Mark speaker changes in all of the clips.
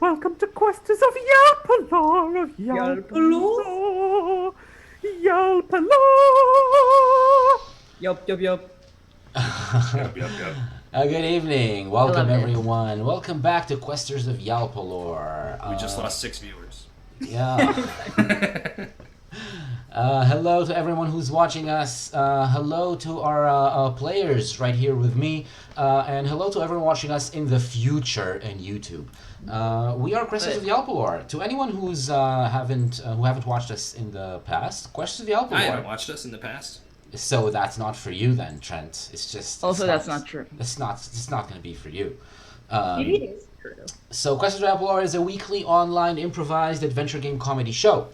Speaker 1: welcome to Questers of Yalpelor, of
Speaker 2: Yalpelor?
Speaker 1: Yalpelor.
Speaker 2: Yup.
Speaker 3: Good evening. Welcome, everyone. Welcome back to Questers of Yalpelor.
Speaker 4: We just lost 6 viewers.
Speaker 3: Yeah. Hello to everyone who's watching us. Hello to our players right here with me. And hello to everyone watching us in the future in YouTube. We are Questers of Yalpelor. To anyone who haven't watched us in the past, Questers of Yalpelor.
Speaker 4: I haven't watched us in the past.
Speaker 3: So that's not for you then, Trent. It's just
Speaker 2: Also, that's not true.
Speaker 3: It's not going to be for you.
Speaker 2: Maybe it is true.
Speaker 3: So Questers of Yalpelor is a weekly online improvised adventure game comedy show.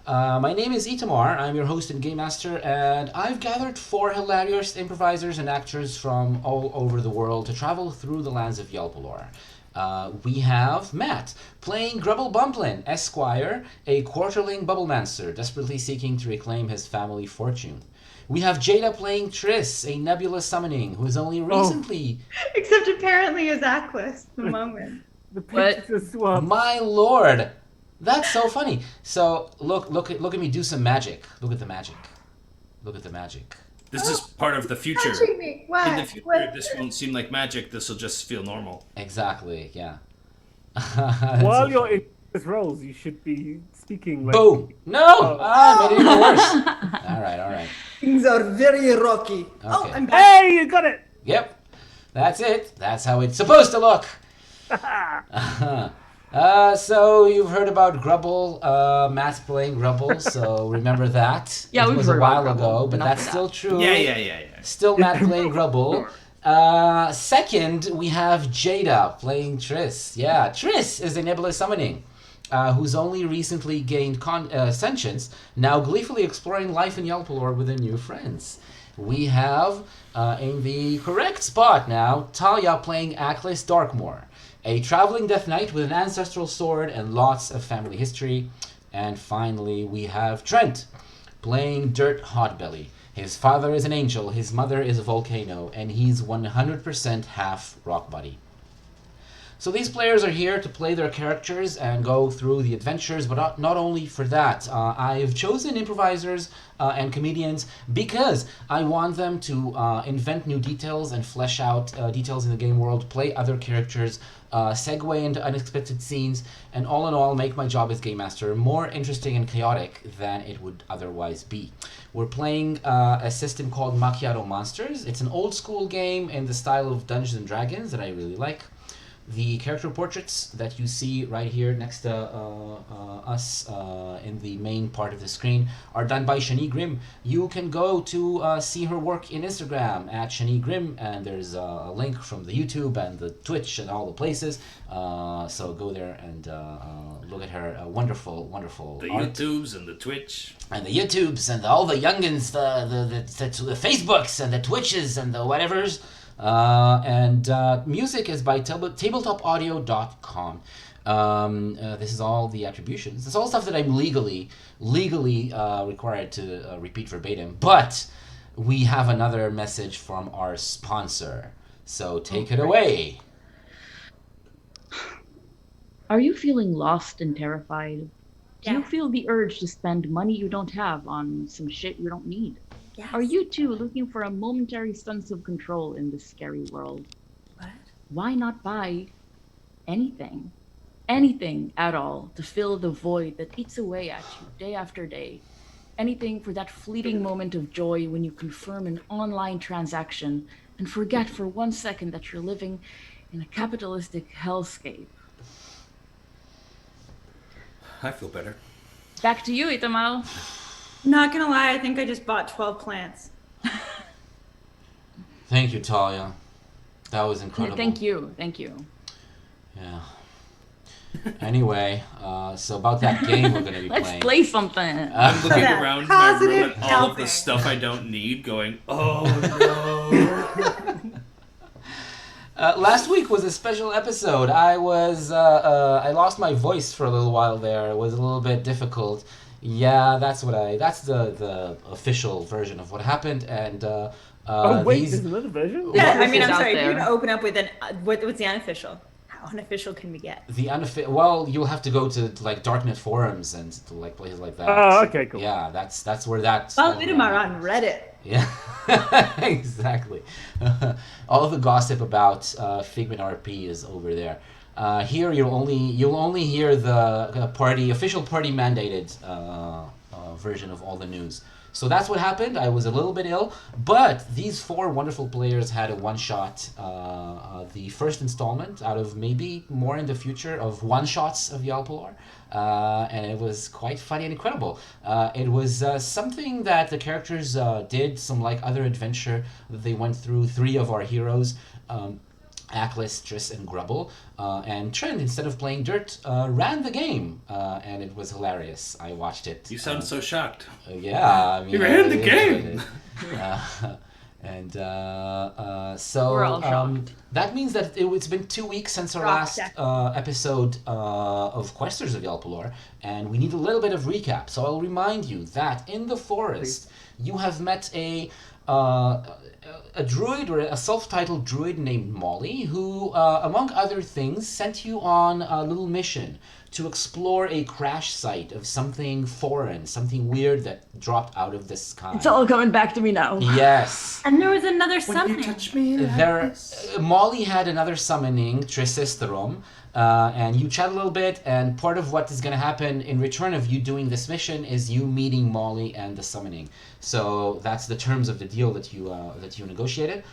Speaker 3: My name is Itamar. I'm your host and game master, and I've gathered 4 hilarious improvisers and actors from all over the world to travel through the lands of Yalpelor. We have Matt playing Grubble Bumplin, Esquire, a quarterling bubblemancer desperately seeking to reclaim his family fortune. We have Jada playing Triss, a nebula summoning who is only recently...
Speaker 5: Except apparently is Aquas, the moment.
Speaker 1: The pictures are swamped.
Speaker 3: My lord! That's so funny. So, look at me do some magic. Look at the magic. Look at the magic.
Speaker 4: This is part of the future.
Speaker 5: Touching me. Why?
Speaker 4: In the future,
Speaker 5: What?
Speaker 4: this won't seem like magic. This will just feel normal.
Speaker 3: Exactly, yeah.
Speaker 1: While you're in these roles, you should be speaking like...
Speaker 3: Boom! No! Made it even worse. Alright.
Speaker 2: Things are very rocky.
Speaker 3: Okay.
Speaker 2: Oh, I'm back.
Speaker 1: Hey, you got it!
Speaker 3: Yep. That's it. That's how it's supposed to look. So you've heard about Grubble, Matt's playing Grubble, so remember that.
Speaker 2: Yeah,
Speaker 3: it
Speaker 2: we've
Speaker 3: was
Speaker 2: heard
Speaker 3: a while
Speaker 2: about
Speaker 3: ago,
Speaker 2: Grubble,
Speaker 3: but
Speaker 2: enough
Speaker 3: that's
Speaker 2: of
Speaker 3: still
Speaker 2: that.
Speaker 3: true.
Speaker 4: Yeah.
Speaker 3: Still Matt playing Grubble. Second, we have Jada playing Triss. Yeah, Triss is a nebula summoning, who's only recently gained sentience, now gleefully exploring life in Yalpelor with her new friends. We have, in the correct spot now, Talia playing Aklis Darkmoor, a traveling death knight with an ancestral sword and lots of family history. And finally, we have Trent playing Dirt Hotbelly. His father is an angel, his mother is a volcano, and he's 100% half rock body. So these players are here to play their characters and go through the adventures, but not only for that. I've chosen improvisers and comedians because I want them to invent new details and flesh out details in the game world, play other characters, segue into unexpected scenes, and all in all make my job as game master more interesting and chaotic than it would otherwise be. We're playing a system called Macchiato Monsters. It's an old school game in the style of Dungeons and Dragons that I really like. The character portraits that you see right here next to us in the main part of the screen are done by Shani Grimm. You can go to see her work in Instagram at Shani Grimm, and there's a link from the YouTube and the Twitch and all the places. So go there and look at her wonderful
Speaker 4: The
Speaker 3: art.
Speaker 4: YouTubes and the Twitch.
Speaker 3: And the YouTubes and all the youngins, the Facebooks and the Twitches and the whatevers. And music is by tabletopaudio.com. This is all the attributions. It's all stuff that I'm legally required to repeat verbatim. But we have another message from our sponsor. So take it away.
Speaker 6: Are you feeling lost and terrified? Do you
Speaker 5: Yeah.
Speaker 6: feel the urge to spend money you don't have on some shit you don't need?
Speaker 5: Yes.
Speaker 6: Are you too looking for a momentary sense of control in this scary world?
Speaker 5: What?
Speaker 6: Why not buy anything? Anything at all to fill the void that eats away at you day after day. Anything for that fleeting moment of joy when you confirm an online transaction and forget for 1 second that you're living in a capitalistic hellscape.
Speaker 4: I feel better.
Speaker 6: Back to you, Itamar.
Speaker 5: Not gonna lie, I think I just bought 12 plants.
Speaker 3: Thank you, Talia. That was incredible.
Speaker 6: Thank you.
Speaker 3: Yeah. Anyway, so about that game we're going to be
Speaker 6: Let's
Speaker 3: playing.
Speaker 6: play something.
Speaker 4: I'm looking
Speaker 5: That
Speaker 4: around my room
Speaker 5: positive
Speaker 4: at all of the
Speaker 5: helping.
Speaker 4: stuff I don't need, going, oh no.
Speaker 3: Last week was a special episode. I lost my voice for a little while there. It was a little bit difficult. Yeah, that's the official version of what happened. And
Speaker 1: Oh wait,
Speaker 3: these
Speaker 1: there's another version?
Speaker 5: Yeah, I
Speaker 6: This
Speaker 5: mean,
Speaker 6: is
Speaker 5: I'm
Speaker 6: out
Speaker 5: sorry. If you're
Speaker 6: there.
Speaker 5: gonna open up with what's the unofficial? unofficial can we get?
Speaker 3: Well, you'll have to go to like Darknet forums and to like places like that.
Speaker 1: Oh, okay, cool.
Speaker 3: Yeah, that's where that's.
Speaker 5: Well, them are on Reddit.
Speaker 3: Yeah, exactly. All the gossip about Figment RP is over there. Here you'll only hear the official party mandated version of all the news. So that's what happened. I was a little bit ill, but these 4 wonderful players had a one-shot, the first installment out of maybe more in the future of one-shots of Yalpelor, and it was quite funny and incredible. It was something that the characters did, some like other adventure that they went through. 3 of our heroes, Aklis, Triss, and Grubble, and Trent, instead of playing Dirt, ran the game, and it was hilarious. I watched it.
Speaker 4: You sound so shocked.
Speaker 3: Yeah, I mean,
Speaker 4: He ran the game!
Speaker 3: So
Speaker 6: We're all shocked.
Speaker 3: that means that it's been 2 weeks since our last episode of Questers of Yalpelor, and we need a little bit of recap. So I'll remind you that in the forest you have met a druid, or a self-titled druid named Molly, who, among other things, sent you on a little mission to explore a crash site of something foreign, something weird that dropped out of the sky.
Speaker 6: It's all coming back to me now.
Speaker 3: Yes.
Speaker 5: And there was another
Speaker 2: When
Speaker 5: summoning.
Speaker 2: you touch me like
Speaker 3: There,
Speaker 2: this.
Speaker 3: Molly had another summoning, Trisesterum, and you chat a little bit, and part of what is going to happen in return of you doing this mission is you meeting Molly and the summoning. So that's the terms of the deal that you negotiated.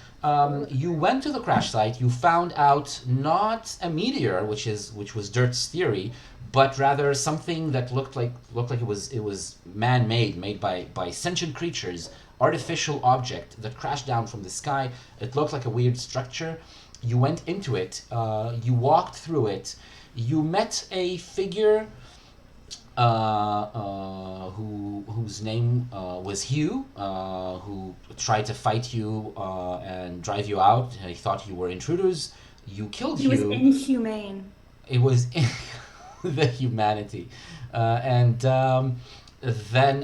Speaker 3: You went to the crash site. You found out not a meteor, which was Dirt's theory, but rather something that looked like it was man-made, made by sentient creatures, artificial object that crashed down from the sky. It looked like a weird structure. You went into it, you walked through it, you met a figure whose name was Hugh, who tried to fight you and drive you out. He thought you were intruders. You killed
Speaker 5: He was
Speaker 3: Hugh.
Speaker 5: inhumane.
Speaker 3: It was the humanity. Then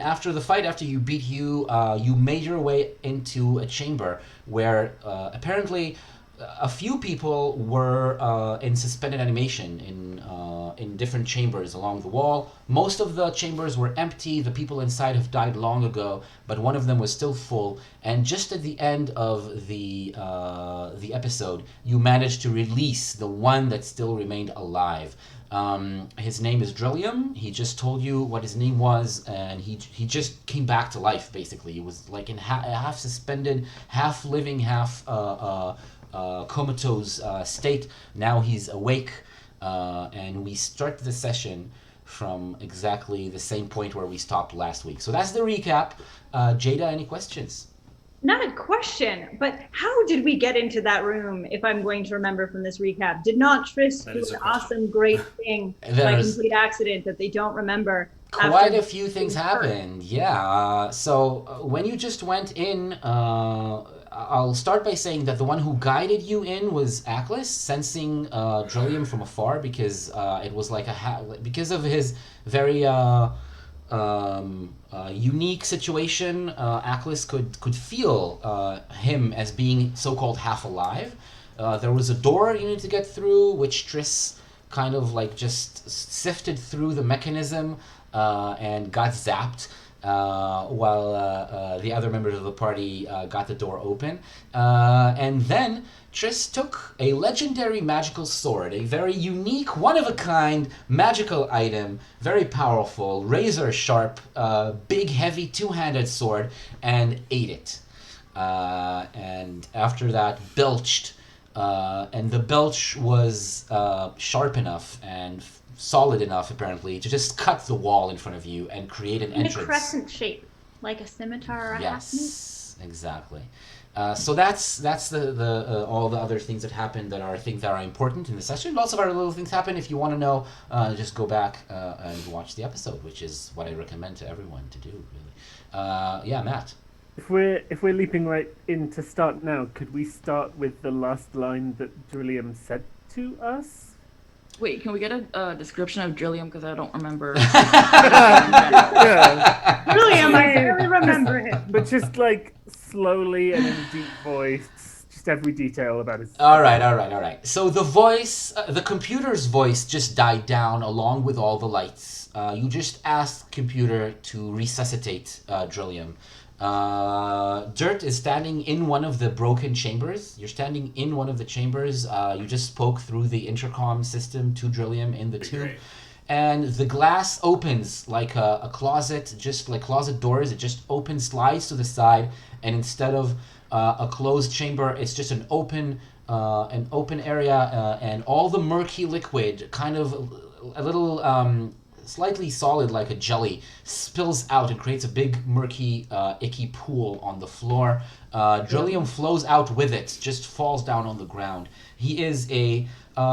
Speaker 3: after the fight, after you beat Hugh, you made your way into a chamber where apparently a few people were in suspended animation in different chambers along the wall. Most of the chambers were empty. The people inside have died long ago, but one of them was still full. And just at the end of the episode, you managed to release the one that still remained alive. His name is Drilliam. He just told you what his name was, and he just came back to life. Basically, he was like in half suspended, half living, half comatose state. Now he's awake, and we start the session from exactly the same point where we stopped last week. So that's the recap. Jada, any questions?
Speaker 5: Not a question, but how did we get into that room, if I'm going to remember from this recap? Did not Triss
Speaker 4: That
Speaker 5: do
Speaker 4: is
Speaker 5: an
Speaker 4: a question.
Speaker 5: awesome, great thing, like
Speaker 3: There's-
Speaker 5: complete accident that they don't remember?
Speaker 3: Quite
Speaker 5: after
Speaker 3: a few things
Speaker 5: being hurt?
Speaker 3: happened, yeah. So when you just went in, I'll start by saying that the one who guided you in was Aklis, sensing Drilliam from afar, because it was like because of his very unique situation. Aklis could feel him as being so-called half alive. There was a door you needed to get through, which Triss kind of like just sifted through the mechanism and got zapped, while the other members of the party got the door open. And then Triss took a legendary magical sword, a very unique, one-of-a-kind magical item, very powerful, razor-sharp, big, heavy, two-handed sword, and ate it. And after that, belched. And the belch was sharp enough and solid enough, apparently, to just cut the wall in front of you and create an
Speaker 5: In a
Speaker 3: entrance.
Speaker 5: crescent shape, like a scimitar or a half-moon?
Speaker 3: Yes, exactly. So that's the all the other things that happened that are things that are important in the session. Lots of other little things happen. If you want to know, just go back and watch the episode, which is what I recommend to everyone to do. Really, yeah, Matt.
Speaker 1: If we're leaping right in to start now, could we start with the last line that Drilliam said to us?
Speaker 6: Wait, can we get a description of Drilliam? Because I don't remember.
Speaker 1: Yeah,
Speaker 5: William, I barely remember him.
Speaker 1: but just like slowly and in deep voice, just just every detail about his.
Speaker 3: All right. So the voice, the computer's voice just died down along with all the lights. You just asked computer to resuscitate Drilliam. Dirt is standing in one of the broken chambers. You're standing in one of the chambers. You just spoke through the intercom system to Drilliam in the tube. And the glass opens like a closet, just like closet doors. It just opens, slides to the side, and instead of a closed chamber, it's just an open area, and all the murky liquid, kind of a little slightly solid like a jelly, spills out and creates a big murky icky pool on the floor. Drilliam flows out with it, just falls down on the ground. He is a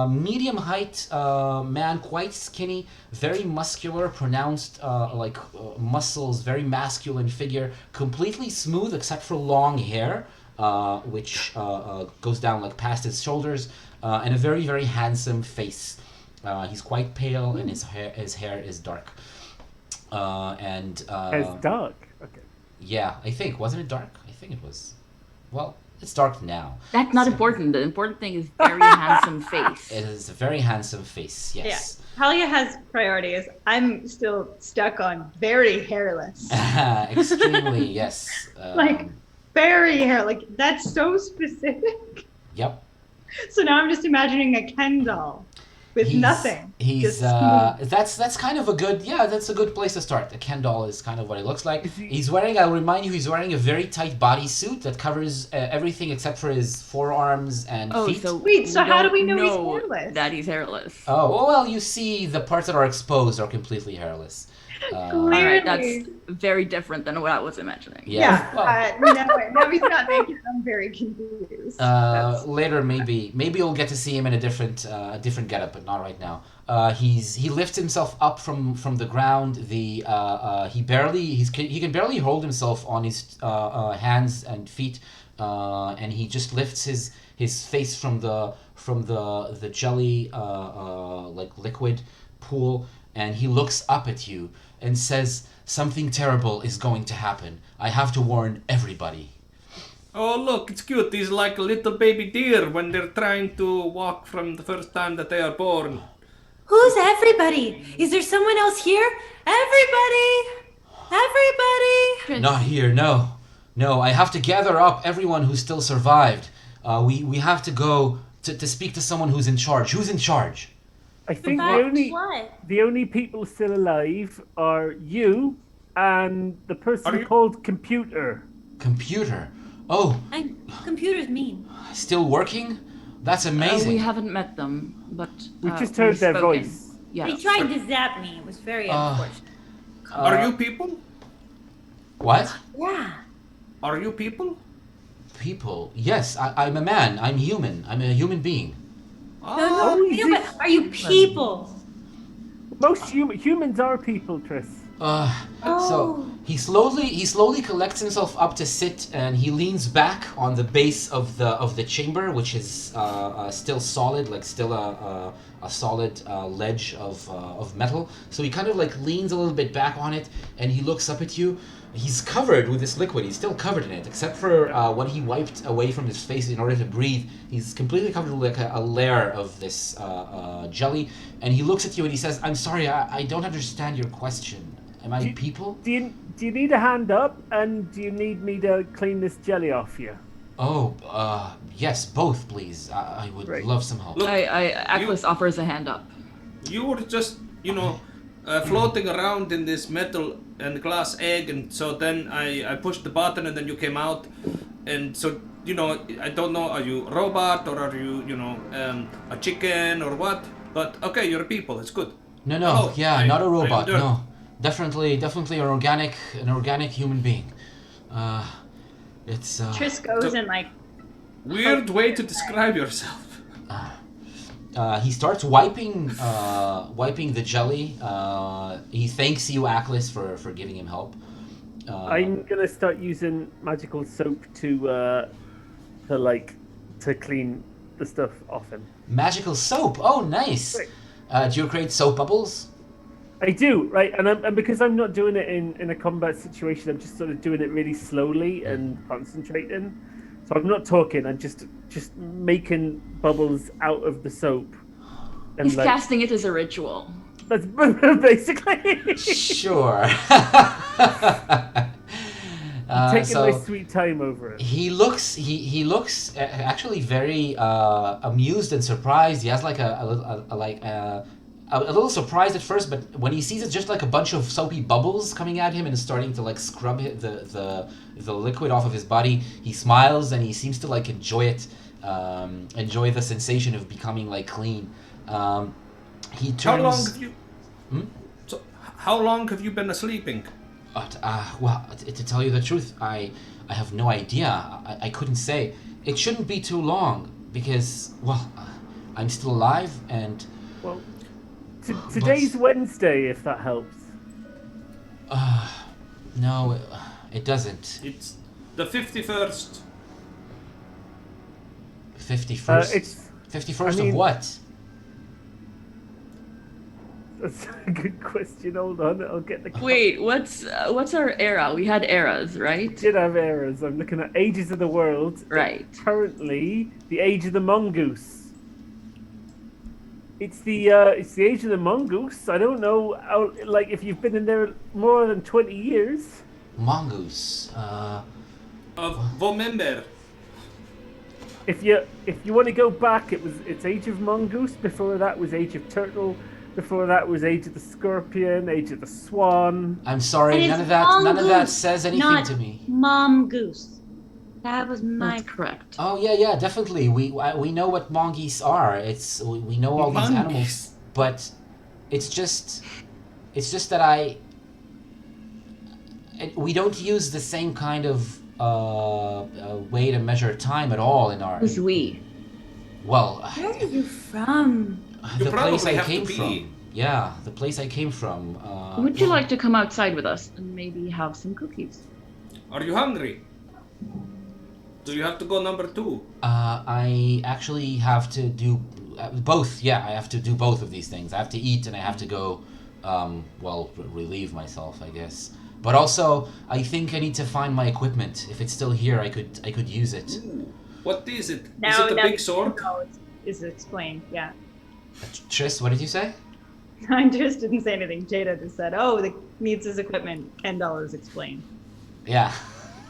Speaker 3: medium height man, quite skinny, very muscular, pronounced muscles, very masculine figure, completely smooth except for long hair, which goes down like past his shoulders, and a very, very handsome face. He's quite pale, and his hair is dark.
Speaker 1: It's dark. Okay.
Speaker 3: Yeah, I think. Wasn't it dark? I think it was. Well, it's dark now.
Speaker 6: That's not important. The important thing is very handsome face.
Speaker 3: It is a very handsome face, yes.
Speaker 5: Yeah. Talia has priorities. I'm still stuck on very hairless.
Speaker 3: Extremely, yes.
Speaker 5: Like, very hair. Like, that's so specific.
Speaker 3: Yep.
Speaker 5: So now I'm just imagining a Ken doll with nothing.
Speaker 3: He's that's kind of a good, that's a good place to start. The Ken doll is kind of what it looks like. He's wearing, I'll remind you, he's wearing a very tight bodysuit that covers everything except for his forearms and feet.
Speaker 5: So how do we know he's hairless?
Speaker 6: That he's hairless.
Speaker 3: Oh, well, you see the parts that are exposed are completely hairless.
Speaker 6: All right, that's very different than what I was imagining.
Speaker 3: Yeah.
Speaker 5: No, he's not naked. I'm very confused.
Speaker 3: Later, maybe you'll get to see him in a different getup, but not right now. He lifts himself up from the ground. He can barely hold himself on his hands and feet, and he just lifts his face from the jelly like liquid pool, and he looks up at you and says, "Something terrible is going to happen. I have to warn everybody."
Speaker 4: Oh, look, it's cute. He's like a little baby deer when they're trying to walk from the first time that they are born.
Speaker 7: Who's everybody? Is there someone else here? Everybody! Everybody!
Speaker 3: Not here, no. No, I have to gather up everyone who still survived. We have to go to speak to someone who's in charge. Who's in charge?
Speaker 1: I think
Speaker 7: What?
Speaker 1: the only people still alive are you and the person called Computer.
Speaker 3: Computer? Oh.
Speaker 7: Computer's mean.
Speaker 3: Still working? That's amazing.
Speaker 6: We haven't met them, but
Speaker 1: We just heard their
Speaker 6: spoken.
Speaker 1: voice.
Speaker 6: Yeah.
Speaker 7: They tried to zap me. It was very unfortunate.
Speaker 4: Are you people?
Speaker 3: What?
Speaker 7: Yeah.
Speaker 4: Are you people?
Speaker 3: People? Yes, I'm a man. I'm human. I'm a human being.
Speaker 7: No, but are you people?
Speaker 1: Most humans are people, Tris.
Speaker 3: So he slowly collects himself up to sit, and he leans back on the base of the chamber, which is still solid, like still a solid ledge of metal. So he kind of like leans a little bit back on it, and he looks up at you. He's covered with this liquid. He's still covered in it, except for what he wiped away from his face in order to breathe. He's completely covered with like a layer of this jelly. And he looks at you and he says, "I'm sorry, I don't understand your question. Am I people?"
Speaker 1: Do you need a hand up, and do you need me to clean this jelly off you?
Speaker 3: Oh, yes, both, please. I would love some help.
Speaker 4: Look,
Speaker 6: Atlas offers a hand up.
Speaker 4: You were just, floating around in this metal and glass egg, and so then I pushed the button, and then you came out, and so I don't know, are you a robot or are you a chicken or what? But okay, you're people. It's good.
Speaker 3: No,
Speaker 4: Oh,
Speaker 3: not a robot.
Speaker 4: I'm dirt.
Speaker 3: No, definitely an organic human being. It's
Speaker 5: Tris goes and like.
Speaker 4: Weird way to describe yourself.
Speaker 3: He starts wiping the jelly. He thanks you, Atlas, for giving him help.
Speaker 1: I'm gonna start using magical soap to clean the stuff off him.
Speaker 3: Magical soap. Oh, nice.
Speaker 1: Right.
Speaker 3: Do you create soap bubbles?
Speaker 1: I do, right, and because I'm not doing it in a combat situation, I'm just sort of doing it really slowly and concentrating. So I'm not talking. I'm just making bubbles out of the soap. And
Speaker 6: He's casting it as a ritual.
Speaker 1: That's basically.
Speaker 3: Sure.
Speaker 1: Taking
Speaker 3: so
Speaker 1: my sweet time over it.
Speaker 3: he looks actually very amused and surprised. He has like a little surprised at first, but when he sees it's just like a bunch of soapy bubbles coming at him and starting to like scrub the liquid off of his body, he smiles and he seems to like enjoy it, enjoy the sensation of becoming like clean. He turns.
Speaker 4: How long have you?
Speaker 3: Hmm?
Speaker 4: So, how long have you been sleeping?
Speaker 3: Well, to tell you the truth, I have no idea. I couldn't say. It shouldn't be too long because, well, I'm still alive and.
Speaker 1: Well, today's Wednesday, if that helps.
Speaker 3: No, it doesn't.
Speaker 4: It's the 51st.
Speaker 3: 51st?
Speaker 1: It's
Speaker 3: 51st of what?
Speaker 1: That's a good question. Hold on, I'll get the.
Speaker 6: Wait, what's our era? We had eras, right?
Speaker 1: Did have errors. I'm looking at Ages of the World.
Speaker 6: Right.
Speaker 1: Currently, the Age of the Mongoose. It's the Age of the Mongoose. I don't know how, like, if you've been in there more than 20 years.
Speaker 3: Mongoose.
Speaker 4: Of Vomember.
Speaker 1: If you want to go back, it's Age of Mongoose. Before that was Age of Turtle. Before that was Age of the Scorpion, Age of the Swan.
Speaker 3: I'm sorry,
Speaker 7: And
Speaker 3: none
Speaker 7: it's
Speaker 3: of that
Speaker 7: mongoose,
Speaker 3: says anything
Speaker 7: not
Speaker 3: to me.
Speaker 7: Mom Goose. That was my.
Speaker 6: That's correct.
Speaker 3: Oh yeah, definitely. We know what mongoose are. We know all these animals, but it's just that we don't use the same kind of way to measure time at all in our.
Speaker 6: Who's we?
Speaker 3: Well,
Speaker 7: Where are you from?
Speaker 4: You
Speaker 3: the
Speaker 4: probably
Speaker 3: place I
Speaker 4: have to
Speaker 3: came
Speaker 4: be.
Speaker 3: from. Yeah, the place I came from.
Speaker 6: Would you like to come outside with us and maybe have some cookies?
Speaker 4: Are you hungry? Do you have to go number 2?
Speaker 3: I actually have to do both. Yeah, I have to do both of these things. I have to eat and I have to go, relieve myself, I guess. But also, I think I need to find my equipment. If it's still here, I could use it.
Speaker 4: Ooh, what is it?
Speaker 5: Now,
Speaker 4: Is it a
Speaker 5: now
Speaker 4: big sword?
Speaker 5: No, is explained. Yeah.
Speaker 3: Tris, what did you say?
Speaker 5: I just didn't say anything. Jada just said, "Oh, the needs his equipment. $10 explained."
Speaker 3: Yeah.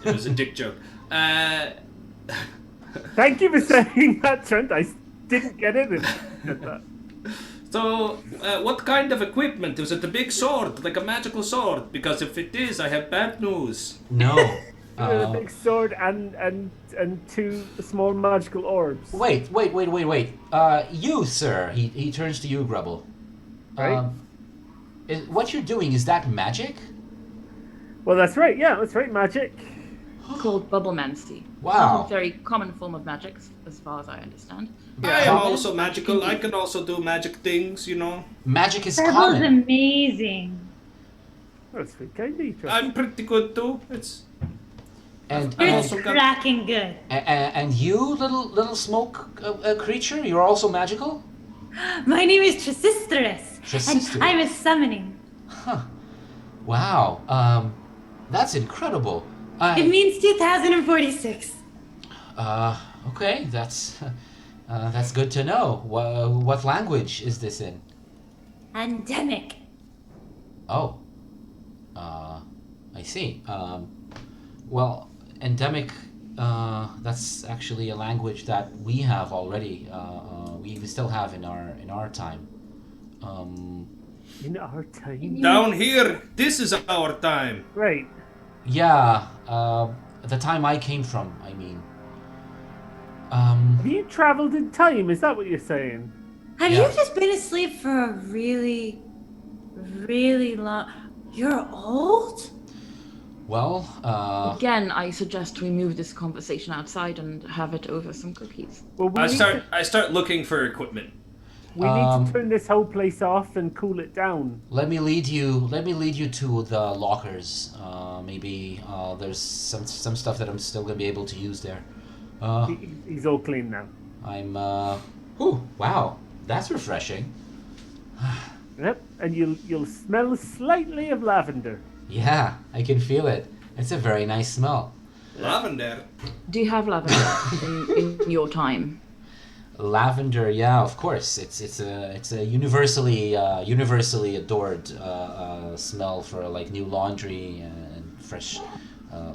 Speaker 4: It was a dick joke.
Speaker 1: Thank you for saying that, Trent. I didn't get it. Get that.
Speaker 4: So, what kind of equipment? Is it a big sword, like a magical sword? Because if it is, I have bad news.
Speaker 3: No.
Speaker 1: A big sword and 2 small magical orbs.
Speaker 3: Wait. You, sir. He turns to you, Grubble.
Speaker 1: Right.
Speaker 3: What you're doing, is that magic?
Speaker 1: Well, that's right. Yeah, that's right. Magic.
Speaker 6: Called bubblemancy.
Speaker 3: Wow.
Speaker 6: Not a very common form of magic, as far as I understand.
Speaker 4: I am also magical. I can also do magic things, you know.
Speaker 3: Magic is
Speaker 7: That was
Speaker 3: common.
Speaker 7: amazing.
Speaker 1: That's very kind of you, Trent.
Speaker 4: I'm pretty good too. It's
Speaker 3: And
Speaker 4: I
Speaker 7: You're
Speaker 4: also got-
Speaker 7: cracking good.
Speaker 3: and you, little smoke creature, you're also magical?
Speaker 7: My name is Trisisterus,
Speaker 3: Trisisterus.
Speaker 7: and I'm a summoning.
Speaker 3: Huh. Wow. That's incredible.
Speaker 7: It means 2046.
Speaker 3: Okay, that's good to know. What language is this in?
Speaker 7: Endemic.
Speaker 3: Oh. I see. Well, endemic, that's actually a language that we have already. We still have in our time.
Speaker 1: In our time.
Speaker 4: down here. This is our time.
Speaker 1: Right.
Speaker 3: Yeah, the time I came from, I mean.
Speaker 1: Have you traveled in time? Is that what you're saying?
Speaker 7: Have
Speaker 3: Yeah.
Speaker 7: you just been asleep for a really, really long? You're old?
Speaker 3: Well,
Speaker 6: Again, I suggest we move this conversation outside and have it over some cookies.
Speaker 1: Well, we
Speaker 4: I start looking for equipment.
Speaker 1: We need to turn this whole place off and cool it down.
Speaker 3: let me lead you to the lockers. Maybe there's some stuff that I'm still gonna be able to use there.
Speaker 1: He's all clean now.
Speaker 3: I'm ooh, wow, that's refreshing.
Speaker 1: Yep, and you'll smell slightly of lavender.
Speaker 3: Yeah, I can feel it. It's a very nice smell.
Speaker 4: Lavender.
Speaker 6: Do you have lavender in your time?
Speaker 3: Lavender, yeah, of course. It's a universally adored smell for like new laundry and fresh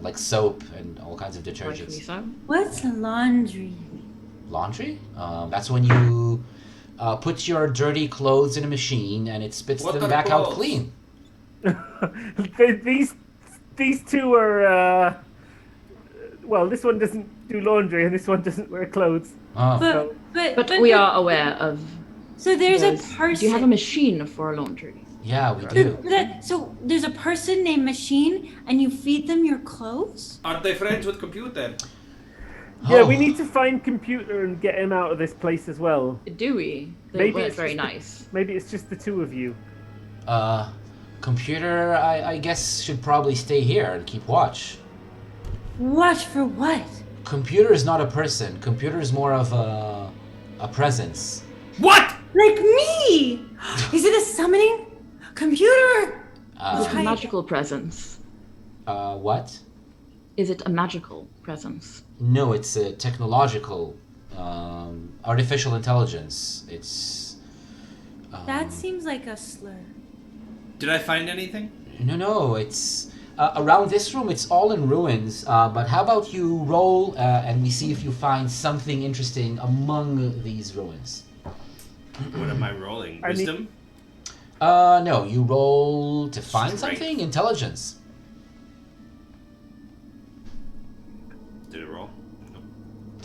Speaker 3: like soap and all kinds of
Speaker 6: Rightfully
Speaker 3: detergents.
Speaker 6: so.
Speaker 7: What's laundry?
Speaker 3: Laundry? That's when you put your dirty clothes in a machine and it spits
Speaker 4: What
Speaker 3: them
Speaker 4: are
Speaker 3: back out
Speaker 4: clothes?
Speaker 3: clean.
Speaker 1: These two are. Well, this one doesn't do laundry and this one doesn't wear clothes.
Speaker 3: Oh.
Speaker 7: But
Speaker 6: But we are aware of.
Speaker 7: So there's a
Speaker 6: those.
Speaker 7: person.
Speaker 6: Do you have a machine for laundry?
Speaker 3: Yeah, we do.
Speaker 7: So there's a person named Machine, and you feed them your clothes.
Speaker 4: Are they friends with computer?
Speaker 1: Yeah,
Speaker 3: Oh.
Speaker 1: we need to find Computer and get him out of this place as well.
Speaker 6: Do we? They
Speaker 1: Maybe
Speaker 6: weren't
Speaker 1: it's
Speaker 6: very
Speaker 1: just
Speaker 6: nice.
Speaker 1: Maybe it's just the two of you.
Speaker 3: Computer, I guess, should probably stay here and keep watch.
Speaker 7: Watch for what?
Speaker 3: Computer is not a person. Computer is more of a presence.
Speaker 4: What?
Speaker 7: Like me? Is it a summoning? Computer?
Speaker 6: Is it a magical presence?
Speaker 3: What?
Speaker 6: Is it a magical presence?
Speaker 3: No, it's a technological, artificial intelligence. It's.
Speaker 7: That seems like a slur.
Speaker 4: Did I find anything?
Speaker 3: No, it's. Around this room, it's all in ruins, but how about you roll and we see if you find something interesting among these ruins?
Speaker 4: What am I rolling?
Speaker 1: I need-
Speaker 4: Wisdom?
Speaker 3: No, you roll to find
Speaker 4: Strength.
Speaker 3: something? Intelligence.
Speaker 4: Did it roll?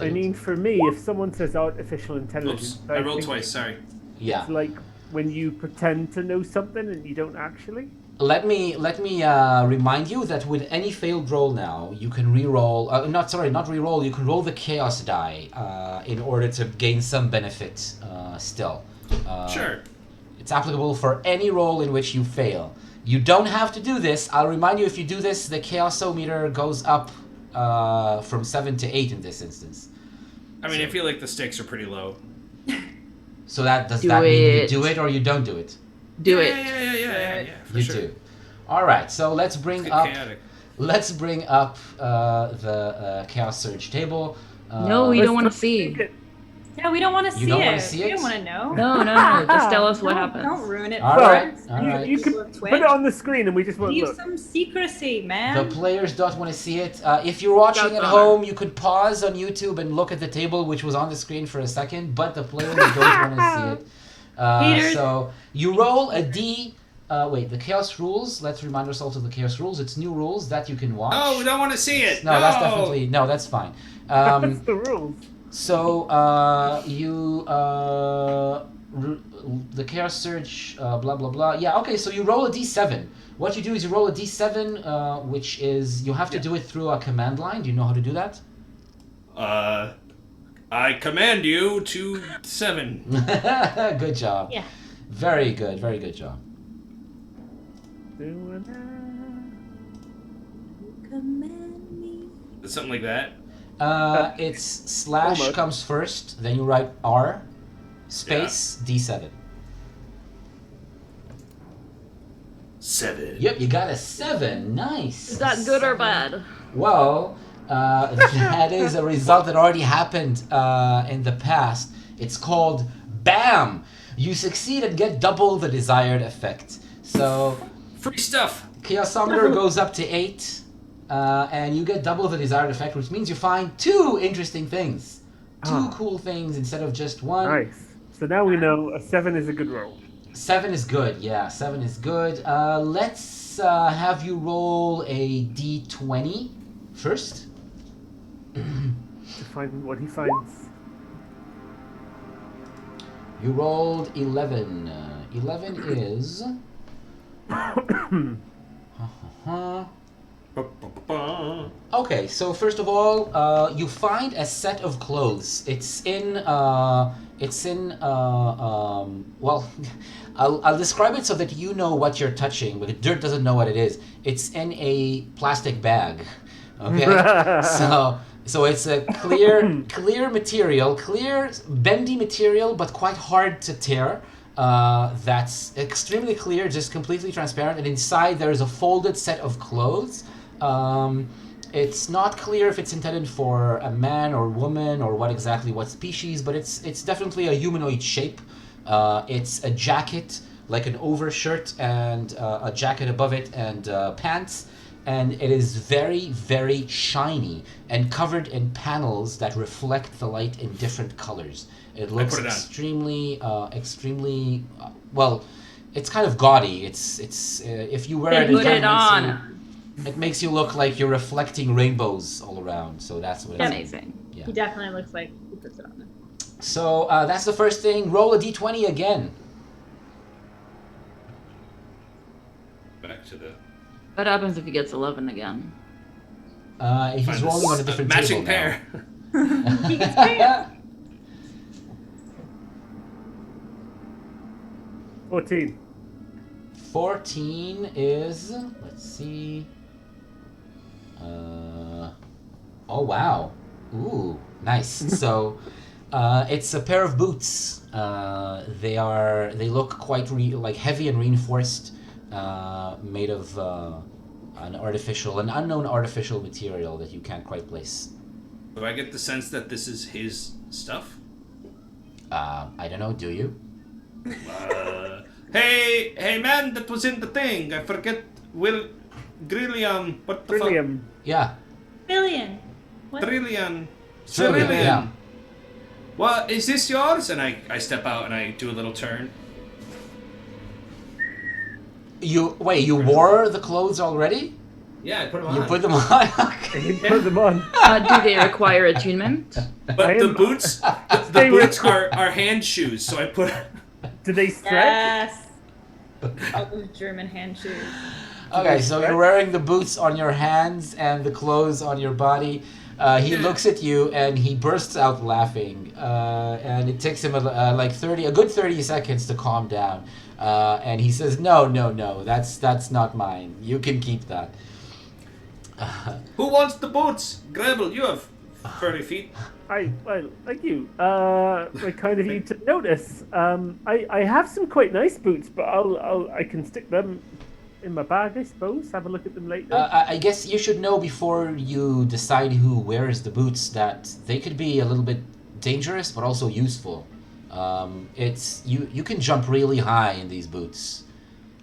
Speaker 1: I mean, for me, if someone says artificial intelligence,
Speaker 4: Oops. I rolled
Speaker 1: think
Speaker 4: twice, sorry.
Speaker 3: Yeah.
Speaker 1: It's like when you pretend to know something and you don't actually.
Speaker 3: Let me remind you that with any failed roll now, you can re-roll. Not re-roll. You can roll the chaos die in order to gain some benefit. Still,
Speaker 4: Sure.
Speaker 3: it's applicable for any roll in which you fail. You don't have to do this. I'll remind you, if you do this, the chaosometer goes up from 7 to 8 in this instance.
Speaker 4: I mean, I feel like the stakes are pretty low.
Speaker 3: So does
Speaker 6: Do
Speaker 3: that mean you
Speaker 6: it.
Speaker 3: do it or you don't do it?
Speaker 6: Do
Speaker 4: yeah,
Speaker 6: it.
Speaker 4: Yeah, for
Speaker 3: You
Speaker 4: sure.
Speaker 3: do. All right. So let's bring
Speaker 4: Get
Speaker 3: up.
Speaker 4: chaotic.
Speaker 3: Let's bring up the Chaos Surge table.
Speaker 6: No, we don't want to see.
Speaker 7: Yeah, we don't want to see
Speaker 3: You don't
Speaker 7: it.
Speaker 3: wanna see
Speaker 5: We
Speaker 3: it?
Speaker 5: don't want to know.
Speaker 6: No. Just tell us what happens.
Speaker 5: Don't ruin it
Speaker 3: All
Speaker 5: for
Speaker 3: right,
Speaker 5: us.
Speaker 3: all right.
Speaker 1: You can put it on the screen and we just won't
Speaker 5: Leave
Speaker 1: look.
Speaker 5: some secrecy, man.
Speaker 3: The players don't want to see it. If you're watching at home, you could pause on YouTube and look at the table, which was on the screen for a second, but the players don't want to see it.
Speaker 7: Haters.
Speaker 3: So you roll a D. Wait, the Chaos rules. Let's remind ourselves of the Chaos rules. It's new rules that you can watch.
Speaker 4: Oh, we don't want to see it.
Speaker 3: No, that's definitely that's fine.
Speaker 1: That's the rules.
Speaker 3: So the Chaos Surge, blah blah blah. Yeah, okay. So you roll a d7. What you do is you roll a d7, which is you have to do it through a command line. Do you know how to do that?
Speaker 4: I command you to 7.
Speaker 3: Good job.
Speaker 5: Yeah.
Speaker 3: Very good job.
Speaker 7: Command me.
Speaker 4: Something like that.
Speaker 3: It's slash
Speaker 1: Almost.
Speaker 3: comes first, then you write R, space d7.
Speaker 4: 7.
Speaker 3: Yep, you got a 7. Nice.
Speaker 6: Is that good or bad?
Speaker 3: Well, that is a result that already happened in the past. It's called BAM! You succeed and get double the desired effect. So,
Speaker 4: Free stuff.
Speaker 3: Chaosometer goes up to 8, and you get double the desired effect, which means you find 2 interesting things. 2 cool things instead of just 1.
Speaker 1: Nice. So now we know a 7 is a good roll.
Speaker 3: 7 is good, yeah, 7 is good. Let's have you roll a d20 first.
Speaker 1: To find what he finds.
Speaker 3: You rolled 11. 11 is... Okay, so first of all, you find a set of clothes. It's in, well, I'll describe it so that you know what you're touching, but Dirt doesn't know what it is. It's in a plastic bag, okay? So it's a clear material, clear bendy material, but quite hard to tear. That's extremely clear, just completely transparent, and inside there is a folded set of clothes. It's not clear if it's intended for a man or woman or what species, but it's definitely a humanoid shape. It's a jacket, like an overshirt, and a jacket above it, and pants. And it is very, very shiny and covered in panels that reflect the light in different colors. It looks extremely, well, it's kind of gaudy. It's if you wear it,
Speaker 6: Put it on.
Speaker 3: It makes you look like you're reflecting rainbows all around. So that's what it's
Speaker 6: Amazing.
Speaker 3: Yeah.
Speaker 5: He definitely looks like he puts it on.
Speaker 3: So that's the first thing. Roll a d20 again.
Speaker 4: Back to the
Speaker 6: What happens if he gets 11 again?
Speaker 3: He's rolling on a different
Speaker 4: matching
Speaker 3: table
Speaker 4: pair.
Speaker 5: He gets paid.
Speaker 1: 14.
Speaker 3: 14 is, let's see. Oh wow. Ooh, nice. So it's a pair of boots. They look quite like heavy and reinforced, made of an unknown artificial material that you can't quite place.
Speaker 4: Do I get the sense that this is his stuff?
Speaker 3: I don't know, do you?
Speaker 4: Hey man, that was in the thing. I forget. Drilliam. What the
Speaker 1: Drilliam.
Speaker 3: Yeah.
Speaker 7: Billion.
Speaker 4: fuck? Drilliam.
Speaker 3: Trillium, yeah.
Speaker 4: Well, is this yours? And I step out and I do a little turn.
Speaker 3: You wore the clothes already?
Speaker 4: Yeah, I put them on.
Speaker 3: You put them on? Okay.
Speaker 1: He put them on.
Speaker 6: Do they require attunement?
Speaker 4: But the boots, the boots are hand shoes, so I put.
Speaker 1: Do they stretch?
Speaker 5: Yes. All those German hand shoes.
Speaker 3: Okay, so you're wearing the boots on your hands and the clothes on your body. He looks at you and he bursts out laughing. And it takes him a good 30 seconds to calm down. And he says, "No, that's not mine. You can keep that."
Speaker 4: Who wants the boots? Gravel, you have furry feet.
Speaker 1: Thank you. Very kind of you to notice. I have some quite nice boots, but I can stick them in my bag, I suppose. Have a look at them later.
Speaker 3: I guess you should know before you decide who wears the boots that they could be a little bit dangerous, but also useful. It's you can jump really high in these boots.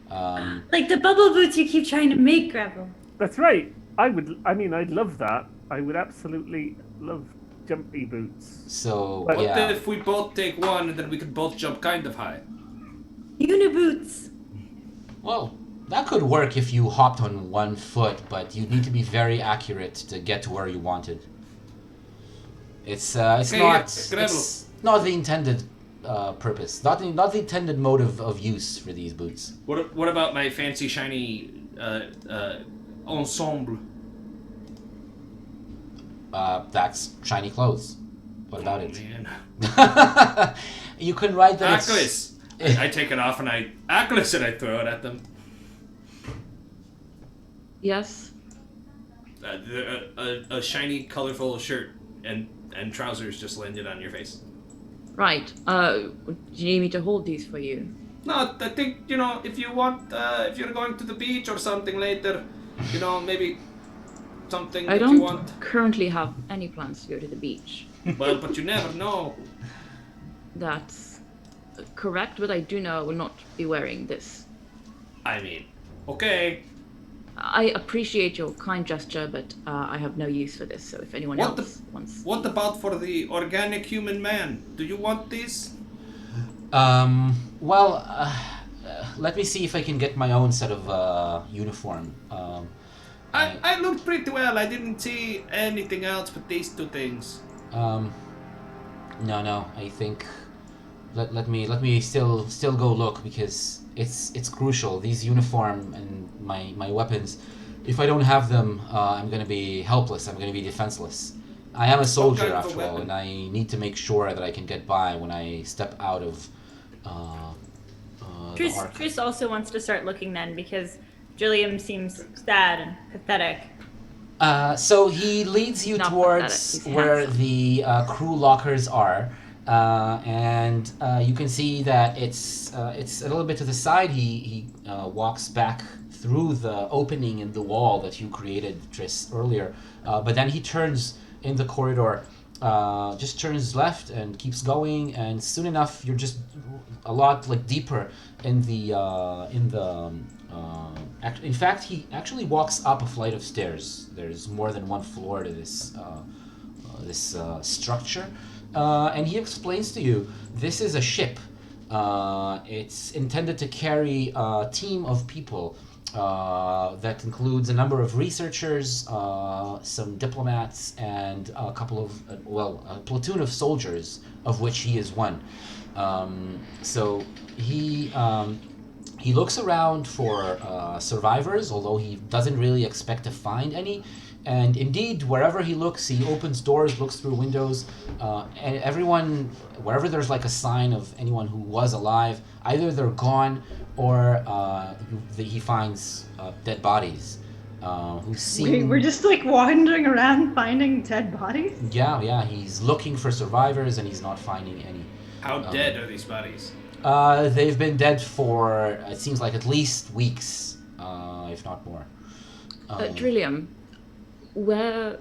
Speaker 7: Like the bubble boots you keep trying to make, Gravel.
Speaker 1: That's right. I'd love that. I would absolutely love jumpy boots.
Speaker 3: So
Speaker 4: What
Speaker 3: yeah.
Speaker 4: if we both take one and then we could both jump kind of high?
Speaker 7: Uniboots.
Speaker 3: Well, that could work if you hopped on one foot, but you need to be very accurate to get to where you wanted. It's not the intended purpose, not the intended mode of use for these boots.
Speaker 4: What about my fancy shiny ensemble?
Speaker 3: That's shiny clothes. What about it?
Speaker 4: Man.
Speaker 3: You can write that.
Speaker 4: Achilles. I take it off and I throw it at them.
Speaker 6: Yes.
Speaker 4: A shiny, colorful shirt and trousers just landed on your face.
Speaker 6: Right. Do you need me to hold these for you?
Speaker 4: No, I think, if you want, if you're going to the beach or something later, maybe something
Speaker 6: I
Speaker 4: that you
Speaker 6: don't
Speaker 4: want.
Speaker 6: currently have any plans to go to the beach.
Speaker 4: Well, but you never know.
Speaker 6: That's correct, but I do know I will not be wearing this.
Speaker 4: I mean, okay.
Speaker 6: I appreciate your kind gesture, but I have no use for this, so if anyone else wants...
Speaker 4: What about for the organic human man? Do you want these?
Speaker 3: Well, let me see if I can get my own set of uniform.
Speaker 4: I looked pretty well. I didn't see anything else but these two things.
Speaker 3: No. I think let me still go look, because it's crucial. These uniform and my weapons. If I don't have them, I'm gonna be helpless. I'm gonna be defenseless. I am a soldier after all, and I need to make sure that I can get by when I step out of the arc.
Speaker 5: Tris also wants to start looking then, because Drilliam seems sad and pathetic.
Speaker 3: So he leads you
Speaker 6: Not
Speaker 3: towards
Speaker 6: pathetic, he's
Speaker 3: where
Speaker 6: handsome.
Speaker 3: the crew lockers are, and you can see that it's a little bit to the side. He walks back through the opening in the wall that you created, Triss, earlier. But then he turns in the corridor, just turns left and keeps going, and soon enough you're just a lot like deeper in the in fact, he actually walks up a flight of stairs. There's more than one floor to this structure, and he explains to you this is a ship. It's intended to carry a team of people that includes a number of researchers, some diplomats, and a couple of, a platoon of soldiers, of which he is one. So he looks around for survivors, although he doesn't really expect to find any. And indeed, wherever he looks, he opens doors, looks through windows, and everyone, wherever there's like a sign of anyone who was alive, either they're gone or he finds dead bodies. Who's seen...
Speaker 5: We're just like wandering around finding dead bodies?
Speaker 3: Yeah, he's looking for survivors and he's not finding any.
Speaker 4: How dead are these bodies?
Speaker 3: They've been dead for, it seems like, at least weeks, if not more.
Speaker 6: Drilliam, where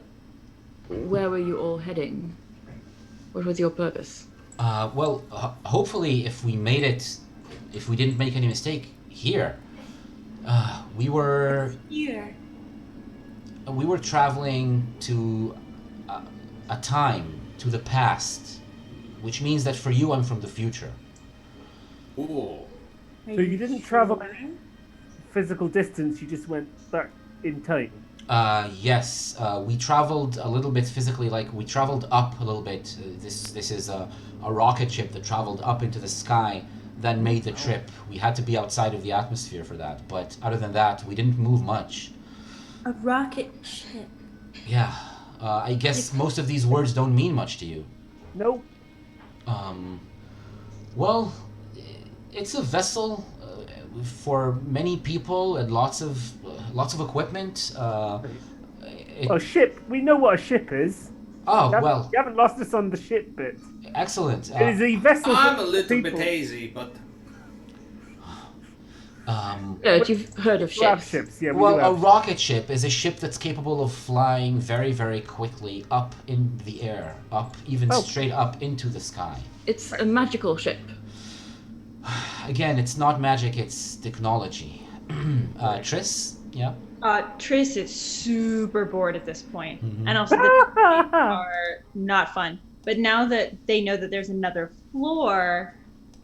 Speaker 6: were you all heading? What was your purpose?
Speaker 3: Hopefully, if we made it, if we didn't make any mistake here, we were traveling to a time, to the past, which means that for you, I'm from the future.
Speaker 4: Ooh.
Speaker 1: So you didn't travel any physical distance, you just went back in time?
Speaker 3: Yes, we traveled a little bit physically, like we traveled up a little bit. This is a rocket ship that traveled up into the sky, then made the trip. We had to be outside of the atmosphere for that, but other than that, we didn't move much.
Speaker 7: A rocket ship.
Speaker 3: Yeah, I guess most of these words don't mean much to you.
Speaker 1: Nope.
Speaker 3: Well, it's a vessel for many people and lots of equipment.
Speaker 1: A ship. We know what a ship is.
Speaker 3: Oh,
Speaker 1: You haven't lost us on the ship bit.
Speaker 3: Excellent.
Speaker 1: It is a vessel.
Speaker 4: I'm a little bit hazy, but...
Speaker 6: You've heard of
Speaker 1: We have
Speaker 6: ships.
Speaker 1: ships, yeah.
Speaker 3: A rocket ship is a ship that's capable of flying very, very quickly up in the air, straight up into the sky.
Speaker 6: It's a magical ship.
Speaker 3: Again, it's not magic, it's technology. Triss? Yeah?
Speaker 5: Triss is super bored at this point. And also the games are not fun. But now that they know that there's another floor,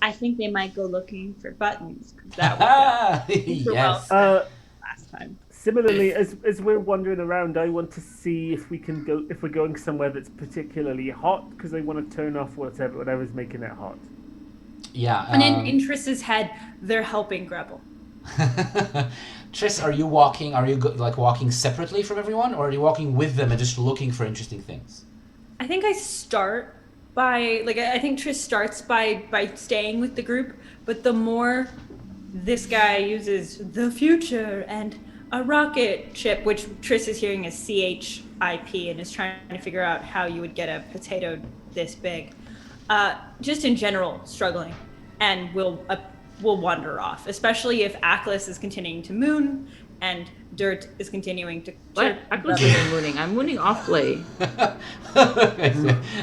Speaker 5: I think they might go looking for buttons. 'Cause that was
Speaker 3: Yes.
Speaker 5: last time.
Speaker 1: Similarly, as we're wandering around, I want to see if we're going somewhere that's particularly hot, because I want to turn off whatever's making it hot.
Speaker 3: Yeah.
Speaker 7: And in Triss's head, they're helping Gretel.
Speaker 3: Triss, are you walking? Are you walking separately from everyone, or are you walking with them and just looking for interesting things?
Speaker 7: I think I start by I think Triss starts by staying with the group, but the more this guy uses the future and a rocket ship, which Triss is hearing as CHIP and is trying to figure out how you would get a potato this big. Just in general, struggling, and we'll wander off, especially if Aklis is continuing to moon and Dirt is continuing to...
Speaker 6: What? Aklis isn't mooning. I'm mooning off play.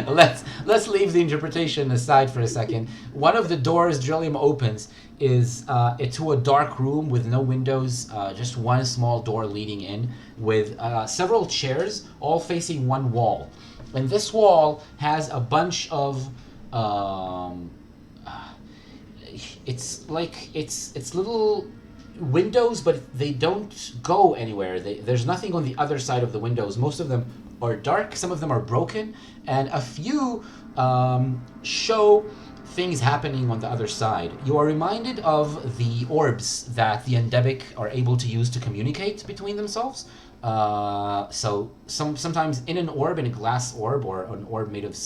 Speaker 3: Let's leave the interpretation aside for a second. One of the doors Drilliam opens is to a dark room with no windows, just one small door leading in, with several chairs all facing one wall. And this wall has a bunch of it's little windows, but they don't go anywhere. There's nothing on the other side of the windows. Most of them are dark, some of them are broken, and a few show things happening on the other side. You are reminded of the orbs that the endemic are able to use to communicate between themselves. So sometimes in an orb, in a glass orb or an orb made of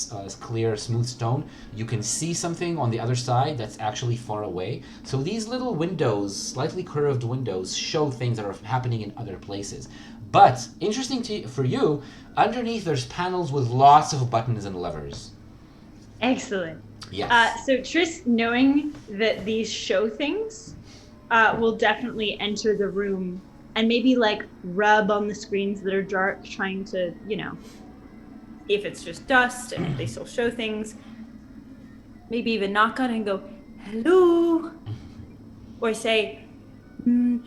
Speaker 3: clear, smooth stone, you can see something on the other side that's actually far away. So these little windows, slightly curved windows, show things that are happening in other places. But interesting for you, underneath there's panels with lots of buttons and levers.
Speaker 5: Excellent.
Speaker 3: Yes.
Speaker 5: So Triss, knowing that these show things, will definitely enter the room and maybe like rub on the screens that are dark, trying to, if it's just dust and if they still show things, maybe even knock on it and go, hello, or say,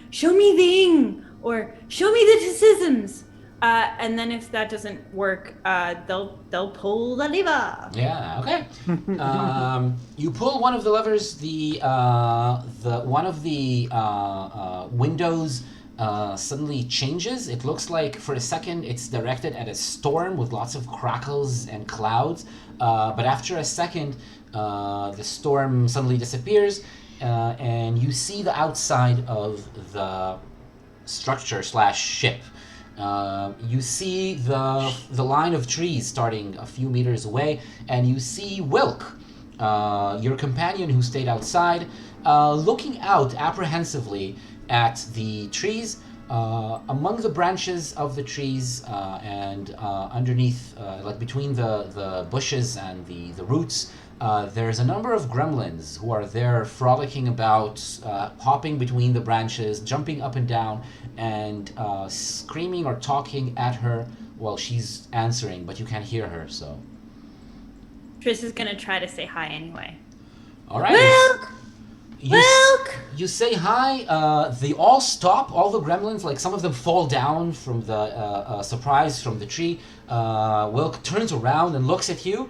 Speaker 5: show me the ing, or show me the decisions. And then if that doesn't work, they'll pull the lever.
Speaker 3: Yeah. Okay. You pull one of the levers. The one of the windows suddenly changes. It looks like for a second it's directed at a storm with lots of crackles and clouds. But after a second, the storm suddenly disappears, and you see the outside of the structure / ship. You see the line of trees starting a few meters away, and you see Wilk, your companion who stayed outside, looking out apprehensively at the trees. Among the branches of the trees and underneath, like between the bushes and the roots, there's a number of gremlins who are there frolicking about, hopping between the branches, jumping up and down, and screaming or talking at her while she's answering, but you can't hear her, so.
Speaker 5: Triss is gonna try to say hi anyway.
Speaker 3: All right.
Speaker 5: Wilk!
Speaker 3: You say hi. They all stop. All the gremlins, like some of them fall down from the surprise from the tree. Wilk turns around and looks at you.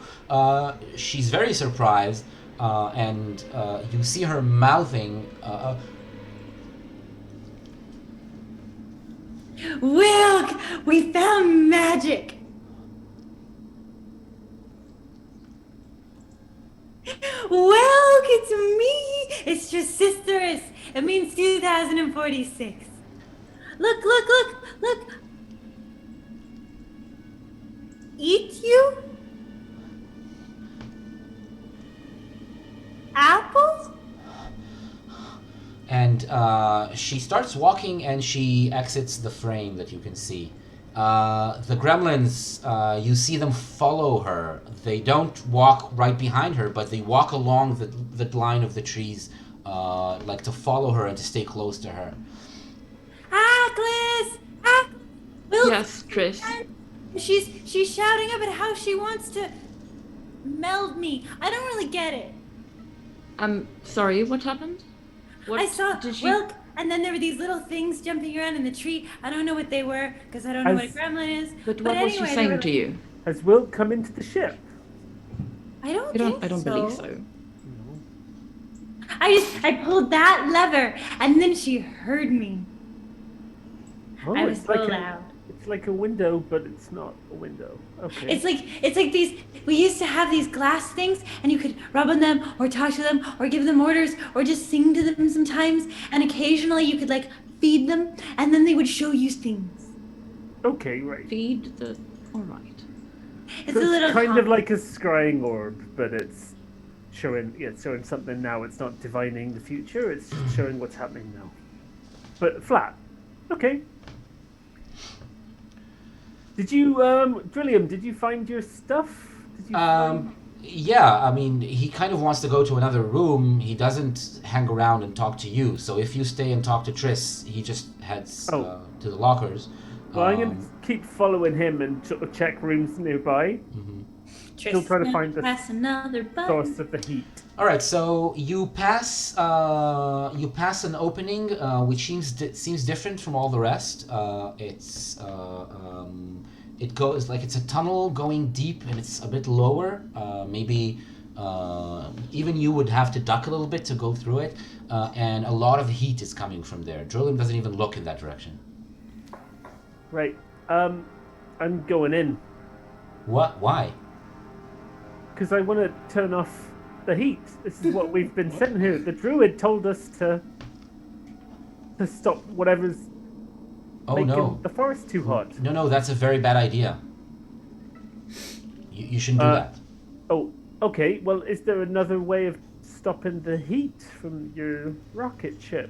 Speaker 3: She's very surprised, and you see her mouthing.
Speaker 7: Wilk, we found magic. Wilk, it's me. It's just sisters. It means 2046. Look. Eat you? Apples?
Speaker 3: And she starts walking, and she exits the frame that you can see. The gremlins, you see them follow her. They don't walk right behind her, but they walk along the line of the trees, like to follow her and to stay close to her.
Speaker 7: Aklis! Wilk,
Speaker 6: Yes, Triss.
Speaker 7: she's shouting about how she wants to meld me. I don't really get it.
Speaker 6: I'm sorry, what happened? What
Speaker 7: I saw
Speaker 6: did she...
Speaker 7: Wilk, and then there were these little things jumping around in the tree. I don't know what they were, because I don't know what a gremlin is.
Speaker 6: But what was she
Speaker 7: anyway, they
Speaker 6: saying
Speaker 7: were
Speaker 6: to
Speaker 7: like-
Speaker 6: you?
Speaker 1: Has Wilt come into the ship?
Speaker 7: I don't
Speaker 6: I don't believe so.
Speaker 7: I pulled that lever, and then she heard me.
Speaker 1: Oh,
Speaker 7: I was
Speaker 1: it's
Speaker 7: so
Speaker 1: like
Speaker 7: loud.
Speaker 1: It's like a window, but it's not a window. Okay.
Speaker 7: It's like these. We used to have these glass things, and you could rub on them, or talk to them, or give them orders, or just sing to them sometimes. And occasionally, you could like feed them, and then they would show you things.
Speaker 1: Okay, right.
Speaker 6: Feed the... Alright.
Speaker 7: It's
Speaker 1: So
Speaker 7: a little
Speaker 1: kind of like a scrying orb, but it's showing something now. It's not divining the future. It's just showing what's happening now. But flat. Okay. Did you, Drilliam, did you find your stuff? Did you
Speaker 3: Yeah, I mean, he kind of wants to go to another room. He doesn't hang around and talk to you. So if you stay and talk to Triss, he just heads to the lockers.
Speaker 1: Well, I'm going to keep following him and sort of check rooms nearby. Still trying to find the source of the heat.
Speaker 3: All right, so you pass an opening which seems different from all the rest. It goes like it's a tunnel going deep, and it's a bit lower. Maybe even you would have to duck a little bit to go through it, and a lot of heat is coming from there. Drilliam doesn't even look in that direction.
Speaker 1: Right. I'm going in.
Speaker 3: What? Why?
Speaker 1: Because I want to turn off the heat. This is what we've been sitting here. The druid told us to stop whatever's making the forest too hot.
Speaker 3: No, that's a very bad idea. You shouldn't do that.
Speaker 1: Oh, okay. Well, is there another way of stopping the heat from your rocket ship?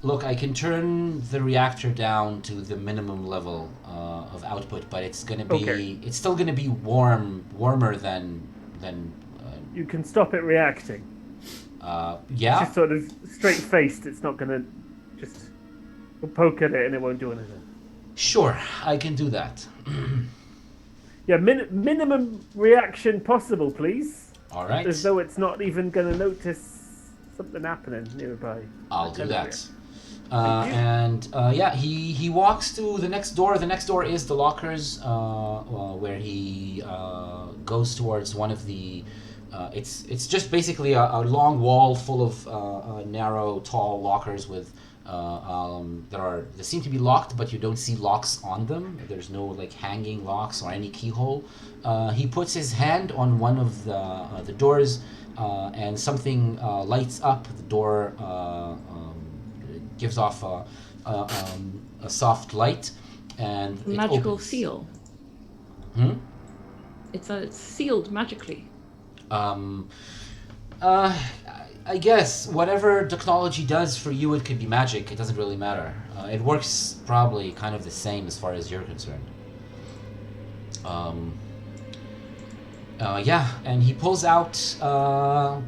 Speaker 3: Look, I can turn the reactor down to the minimum level of output, but it's gonna be it's still gonna be warmer than
Speaker 1: You can stop it reacting.
Speaker 3: Yeah.
Speaker 1: Just sort of straight faced. It's not gonna just we'll poke at it and it won't do anything.
Speaker 3: Sure, I can do that.
Speaker 1: Yeah, minimum reaction possible, please.
Speaker 3: All right.
Speaker 1: As though it's not even gonna notice something happening nearby.
Speaker 3: I'll do that. He walks to the next door. The next door is the lockers, where he goes towards one of the. It's just basically a long wall full of narrow, tall lockers with they seem to be locked, but you don't see locks on them. There's no like hanging locks or any keyhole. He puts his hand on one of the doors, and something lights up. The door gives off a soft light, and it
Speaker 6: Magical
Speaker 3: opens.
Speaker 6: seal. It's sealed magically.
Speaker 3: I guess whatever technology does for you, it could be magic. It doesn't really matter. It works probably kind of the same as far as you're concerned. And he pulls out a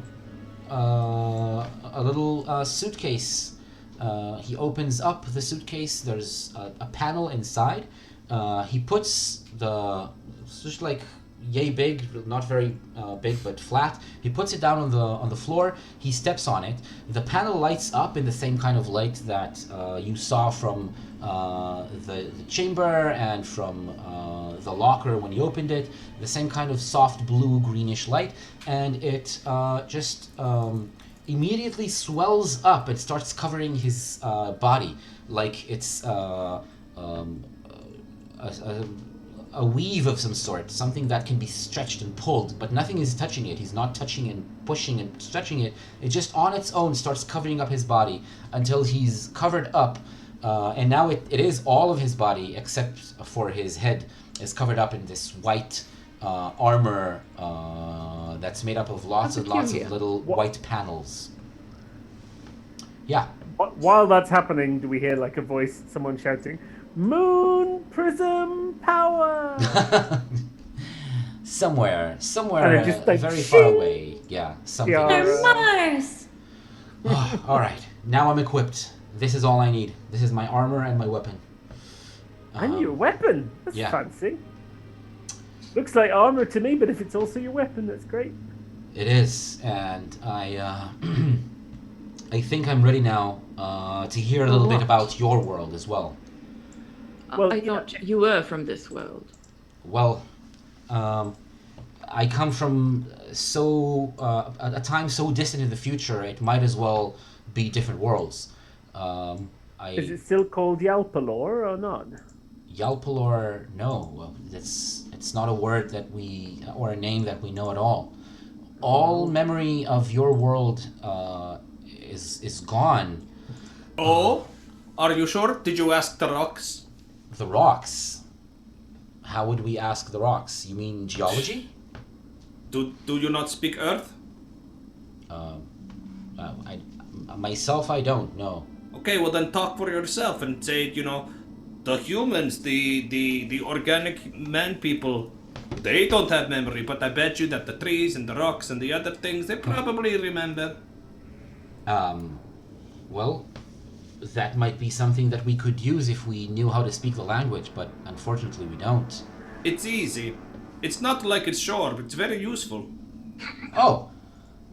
Speaker 3: little suitcase. He opens up the suitcase. There's a panel inside. He puts it's just like yay big, not very big, but flat. He puts it down on the floor. He steps on it. The panel lights up in the same kind of light that you saw from the chamber and from the locker when you opened it. The same kind of soft blue greenish light, and it just immediately swells up and starts covering his body like it's a weave of some sort, something that can be stretched and pulled, but nothing is touching it. He's not touching and pushing and stretching it. It just on its own starts covering up his body until he's covered up, and now it is all of his body except for his head is covered up in this white armor that's made up of lots and lots of little white panels. Yeah.
Speaker 1: While that's happening, do we hear like a voice, someone shouting, "Moon Prism Power!"
Speaker 3: somewhere,
Speaker 1: And it just, like,
Speaker 3: very far away. Yeah, something.
Speaker 7: They're Mars!
Speaker 3: Oh, all right, now I'm equipped. This is all I need. This is my armor and my weapon.
Speaker 1: And your weapon. That's
Speaker 3: yeah.
Speaker 1: fancy. Looks like armor to me, but if it's also your weapon, that's great.
Speaker 3: It is, and I think I'm ready now to hear a little bit about your world as well.
Speaker 1: Well,
Speaker 6: I thought you were from this world.
Speaker 3: Well, I come from a time so distant in the future, it might as well be different worlds.
Speaker 1: Is it still called Yalpelor or not?
Speaker 3: Yalpelor, no. Well, it's not a word that or a name that we know at all. All memory of your world is gone.
Speaker 4: Oh? Are you sure? Did you ask the rocks?
Speaker 3: The rocks? How would we ask the rocks? You mean geology?
Speaker 4: Do you not speak Earth?
Speaker 3: Myself, I don't know.
Speaker 4: Okay, well then talk for yourself and say, the humans, the organic man people, they don't have memory, but I bet you that the trees and the rocks and the other things, they probably remember.
Speaker 3: Well, that might be something that we could use if we knew how to speak the language, but unfortunately we don't.
Speaker 4: It's easy. It's not like it's Shorb, it's very useful.
Speaker 3: Oh,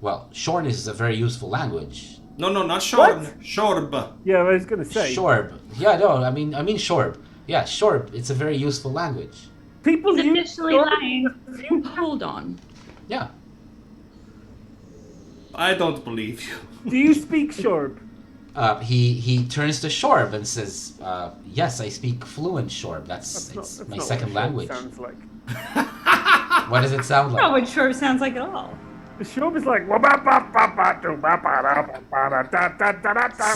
Speaker 3: well, Shorn is a very useful language.
Speaker 4: No, not Shorn, Shorb.
Speaker 1: Yeah, I was gonna say.
Speaker 3: Shorb. Yeah, no, I mean Shorb. Yeah, Shorb, it's a very useful language.
Speaker 1: People
Speaker 5: He's
Speaker 1: use
Speaker 5: officially lying.
Speaker 6: Hold on.
Speaker 3: Yeah.
Speaker 4: I don't believe you.
Speaker 1: Do you speak Shorb?
Speaker 3: He turns to Shorb and says, yes, I speak fluent Shorb. That's my second language.
Speaker 1: Sounds like.
Speaker 3: What does it sound like?
Speaker 7: Not what Shorb sounds like at all.
Speaker 1: Shorb is like.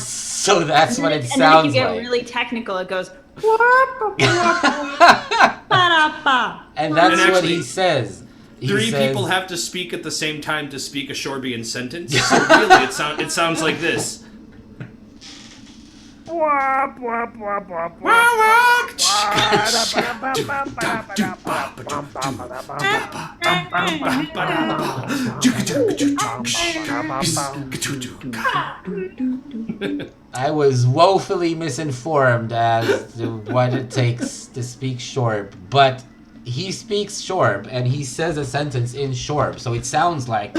Speaker 3: So that's what it
Speaker 7: And then if
Speaker 3: sounds
Speaker 7: you get
Speaker 3: like.
Speaker 7: really technical, it goes.
Speaker 3: And that's
Speaker 4: And
Speaker 3: what
Speaker 4: actually,
Speaker 3: he says.
Speaker 4: Three people have to speak at the same time to speak a Shorbian sentence. So really, it sounds like this.
Speaker 3: I was woefully misinformed as to what it takes to speak Shorb, but he speaks Shorb and he says a sentence in Shorb, so it sounds like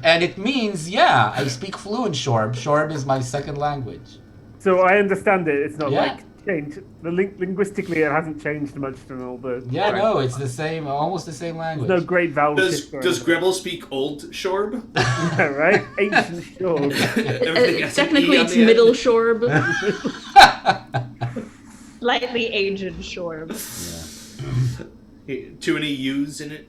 Speaker 3: and it means, yeah, I speak fluent Shorb. Shorb is my second language.
Speaker 1: So I understand it. It's not
Speaker 3: Yeah.
Speaker 1: like changed. Linguistically, it hasn't changed much from all the.
Speaker 3: Yeah, no, it's the same, almost the same language.
Speaker 1: No great vowel
Speaker 8: Does
Speaker 1: shift. or
Speaker 8: does
Speaker 1: anything.
Speaker 8: Grebel speak Old Shorb?
Speaker 1: Yeah, right? Ancient shore.
Speaker 8: Everything has an
Speaker 6: Technically,
Speaker 8: E on
Speaker 6: it's
Speaker 8: the end.
Speaker 6: middle shorb.
Speaker 5: Slightly aged shore.
Speaker 8: Too many U's in it.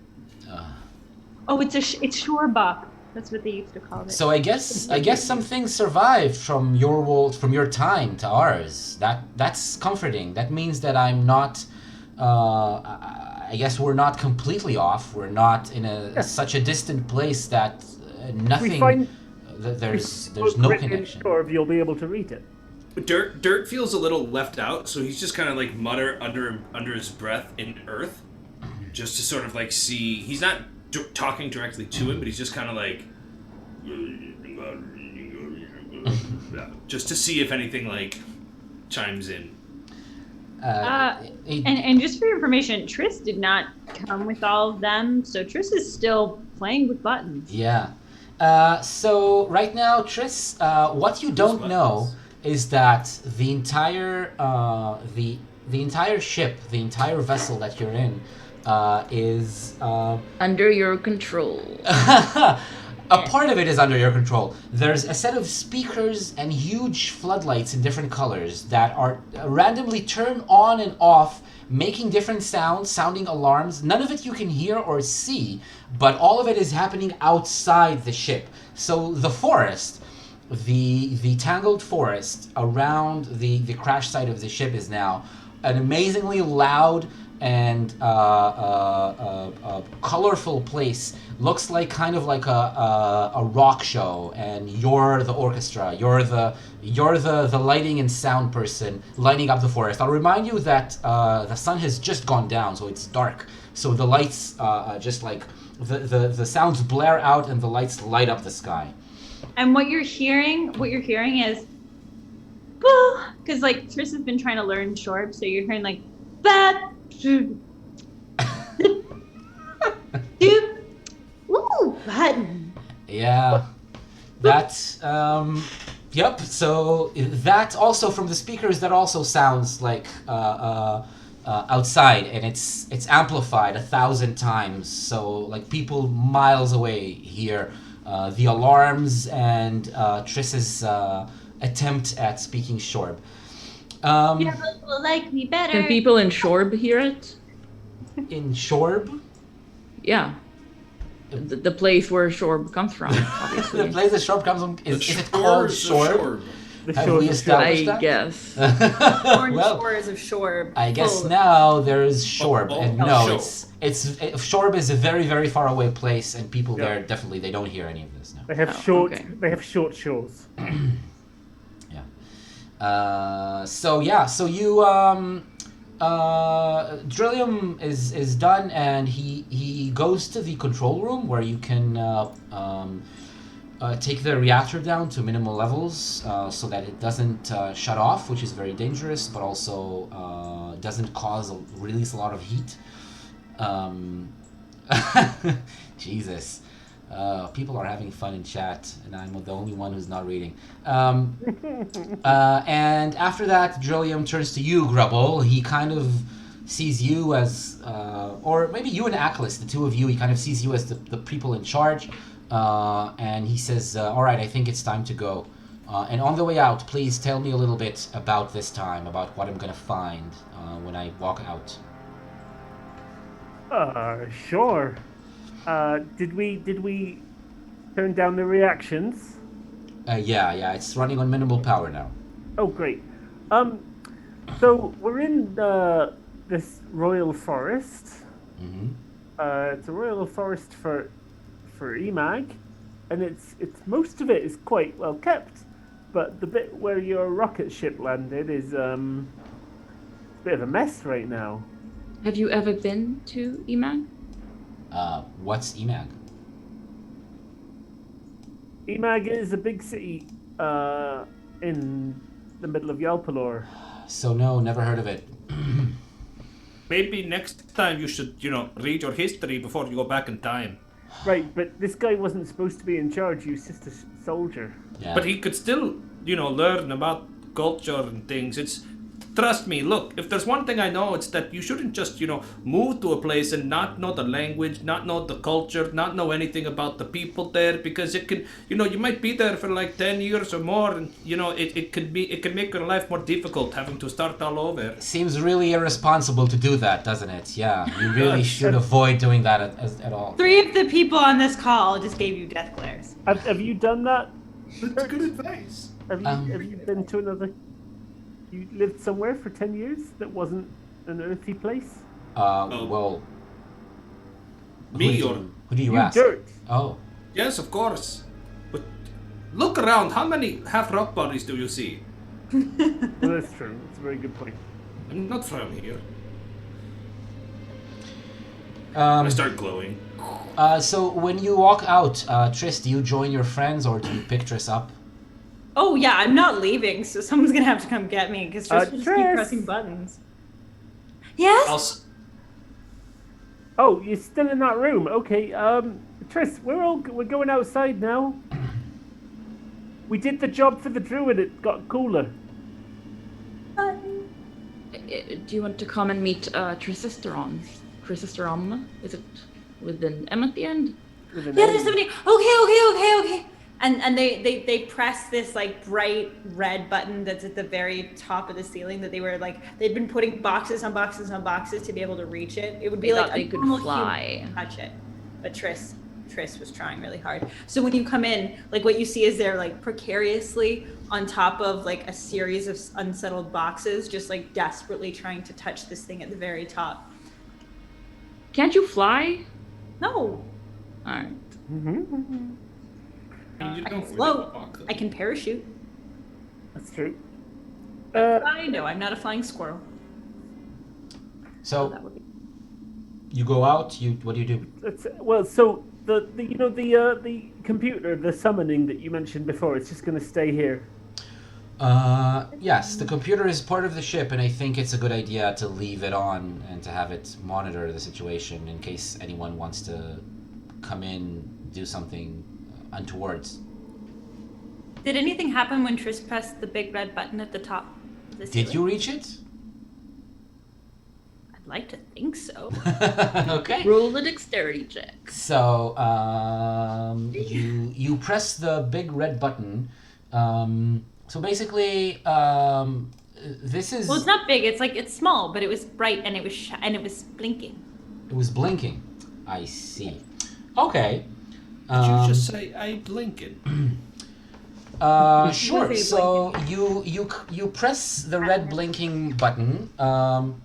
Speaker 5: Oh, it's shore bop. That's what they used to call it.
Speaker 3: So I guess some things survived from your world, from your time to ours. That's comforting. That means that I'm not. I guess we're not completely off. We're not in such a distant place that nothing. There's no connection.
Speaker 1: Or you'll be able to read it.
Speaker 8: Dirt feels a little left out, so he's just kind of like mutter under his breath in earth, just to sort of like see. He's not talking directly to him, but he's just kind of like, just to see if anything like chimes in.
Speaker 5: And just for your information, Triss did not come with all of them, so Triss is still playing with buttons.
Speaker 3: Yeah. So right now, Triss, what you don't know is that the entire the entire ship, the entire vessel that you're in, is
Speaker 6: Under your control.
Speaker 3: a part of it is under your control. There's a set of speakers and huge floodlights in different colors that are randomly turned on and off, making different sounds, sounding alarms. None of it you can hear or see, but all of it is happening outside the ship. So the forest, the tangled forest around the crash site of the ship is now an amazingly loud and colorful place. Looks like kind of like a rock show, and you're the orchestra. You're the lighting and sound person lighting up the forest. I'll remind you that the sun has just gone down, so it's dark. So the lights just like the sounds blare out, and the lights light up the sky.
Speaker 5: And what you're hearing is, because like Triss has been trying to learn Shorb, so you're hearing like that. Ooh, button.
Speaker 3: Yeah, that's yep. So that also from the speakers, that also sounds like outside, and it's amplified 1,000 times. So like people miles away hear the alarms and Triss's attempt at speaking Shorb.
Speaker 5: Yeah, will like me better.
Speaker 6: Can people in Shorb hear it?
Speaker 3: In Shorb?
Speaker 6: Yeah. The place where Shorb comes from, obviously.
Speaker 3: The place that Shorb comes from, is it called Shorb?
Speaker 1: The
Speaker 3: Have
Speaker 1: shore
Speaker 3: we
Speaker 1: of
Speaker 3: established
Speaker 6: I
Speaker 3: that?
Speaker 6: guess.
Speaker 7: Orange
Speaker 3: Well,
Speaker 7: shores of Shorb.
Speaker 3: I guess
Speaker 7: full of-
Speaker 3: now there is Shorb, and no,
Speaker 8: Shorb.
Speaker 3: Shorb is a very, very far away place, and people
Speaker 1: Yeah.
Speaker 3: there definitely they don't hear any of this now.
Speaker 1: They have
Speaker 6: okay.
Speaker 1: They have short shores.
Speaker 3: So you Drilliam is done, and he goes to the control room where you can take the reactor down to minimal levels so that it doesn't shut off, which is very dangerous, but also doesn't release a lot of heat. Jesus. People are having fun in chat, and I'm the only one who's not reading. And after that, Drilliam turns to you, Grubble. He kind of sees you as, or maybe you and Aklis, the two of you, he kind of sees you as the people in charge. And he says, all right, I think it's time to go. And on the way out, please tell me a little bit about this time, about what I'm going to find when I walk out.
Speaker 1: Sure. Did we turn down the reactions?
Speaker 3: Yeah, it's running on minimal power now.
Speaker 1: Oh, great. So we're in this royal forest.
Speaker 3: Mm-hmm.
Speaker 1: It's a royal forest for EMAG, and it's most of it is quite well kept. but the bit where your rocket ship landed is a bit of a mess right now.
Speaker 6: Have you ever been to Emag?
Speaker 3: What's Emag?
Speaker 1: Emag is a big city in the middle of Yalpelor.
Speaker 3: So no, never heard of it.
Speaker 8: Maybe next time you should, read your history before you go back in time.
Speaker 1: Right, but this guy wasn't supposed to be in charge. He was just a soldier.
Speaker 3: Yeah.
Speaker 8: But he could still, learn about culture and things. Trust me, look, if there's one thing I know, it's that you shouldn't just, move to a place and not know the language, not know the culture, not know anything about the people there, because it can, you might be there for like 10 years or more, and, it can make your life more difficult having to start all over.
Speaker 3: Seems really irresponsible to do that, doesn't it? Yeah, you really should avoid doing that at all.
Speaker 7: 3 of the people on this call just gave you death glares.
Speaker 1: Have you done that?
Speaker 8: That's good advice.
Speaker 1: Have you been to another... You lived somewhere for 10 years that wasn't an earthy place?
Speaker 3: Well...
Speaker 8: Me
Speaker 3: who do you
Speaker 1: You
Speaker 3: ask?
Speaker 1: dirt.
Speaker 3: Oh.
Speaker 8: Yes, of course. But look around, how many half-rock bodies do you see?
Speaker 1: Well, that's true. It's a very good point.
Speaker 8: I'm not from here. I start glowing.
Speaker 3: So when you walk out, Triss, do you join your friends or do you pick Triss up?
Speaker 7: Oh yeah, I'm not leaving, so someone's gonna have to come get me because Trish will just keep
Speaker 1: Triss!
Speaker 7: pressing buttons. Yes.
Speaker 1: Oh, you're still in that room. Okay, Triss, we're going outside now. We did the job for the druid. It got cooler.
Speaker 6: Do you want to come and meet Trisisteron? Trisisteron? Is it with an M at the end?
Speaker 1: With an
Speaker 7: Yeah,
Speaker 1: M.
Speaker 7: there's somebody. Okay. And they press this like bright red button that's at the very top of the ceiling that they were like they'd been putting boxes on boxes on boxes to be able to reach it. It would be
Speaker 6: They
Speaker 7: like
Speaker 6: thought they
Speaker 7: a
Speaker 6: could
Speaker 7: normal
Speaker 6: fly.
Speaker 7: human touch it, but Triss was trying really hard. So when you come in, like what you see is they're like precariously on top of like a series of unsettled boxes, just like desperately trying to touch this thing at the very top.
Speaker 6: Can't you fly?
Speaker 7: No,
Speaker 6: Alright.
Speaker 7: I can float. I can parachute.
Speaker 1: That's true.
Speaker 7: I know I'm not a flying squirrel.
Speaker 3: So
Speaker 7: That would be...
Speaker 3: you go out. What do you do?
Speaker 1: Well, so the computer, the summoning that you mentioned before, it's just going to stay here.
Speaker 3: Yes, the computer is part of the ship, and I think it's a good idea to leave it on and to have it monitor the situation in case anyone wants to come in, do something untowards.
Speaker 7: Did anything happen when Triss pressed the big red button at the top of the ceiling?
Speaker 3: Did you reach it?
Speaker 7: I'd like to think so.
Speaker 3: Okay.
Speaker 6: Roll the dexterity check.
Speaker 3: So you press the big red button. So basically, this is.
Speaker 7: Well, it's not big. It's small, but it was bright and it was blinking.
Speaker 3: It was blinking. I see. Okay.
Speaker 8: Did you just say I blinking?
Speaker 3: Sure.
Speaker 7: Was a
Speaker 3: So you press the red blinking button. I'm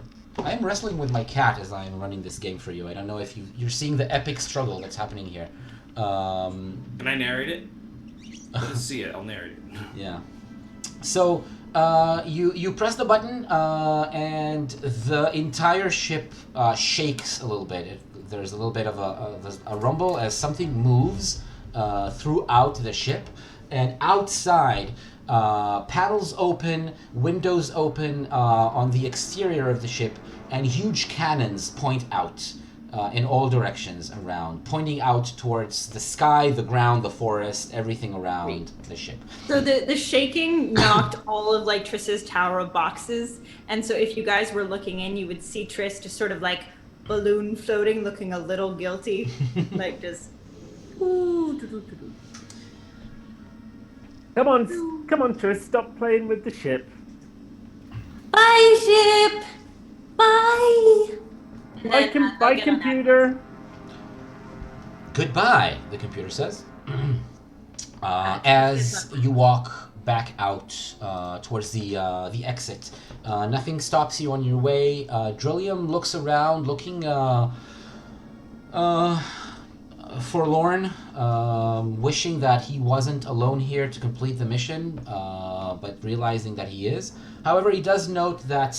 Speaker 3: wrestling with my cat as I'm running this game for you. I don't know if you're seeing the epic struggle that's happening here.
Speaker 8: Can I narrate it? Let's see it. I'll narrate it.
Speaker 3: Yeah. So you press the button and the entire ship shakes a little bit. There's a little bit of a rumble as something moves throughout the ship, and outside, paddles open, windows open on the exterior of the ship, and huge cannons point out in all directions around, pointing out towards the sky, the ground, the forest, everything around the ship.
Speaker 7: So the shaking knocked all of like Triss's tower of boxes, and so if you guys were looking in, you would see Triss just sort of like balloon floating, looking a little guilty, like just.
Speaker 1: Come on, Triss, stop playing with the ship.
Speaker 7: Bye, ship. Bye. And
Speaker 1: Bye,
Speaker 7: then,
Speaker 1: bye,
Speaker 7: I'll get on that.
Speaker 1: computer.
Speaker 3: Goodbye, the computer says. As you walk back out towards the exit, nothing stops you on your way. Drilliam looks around, looking forlorn, wishing that he wasn't alone here to complete the mission, but realizing that he is. However, he does note that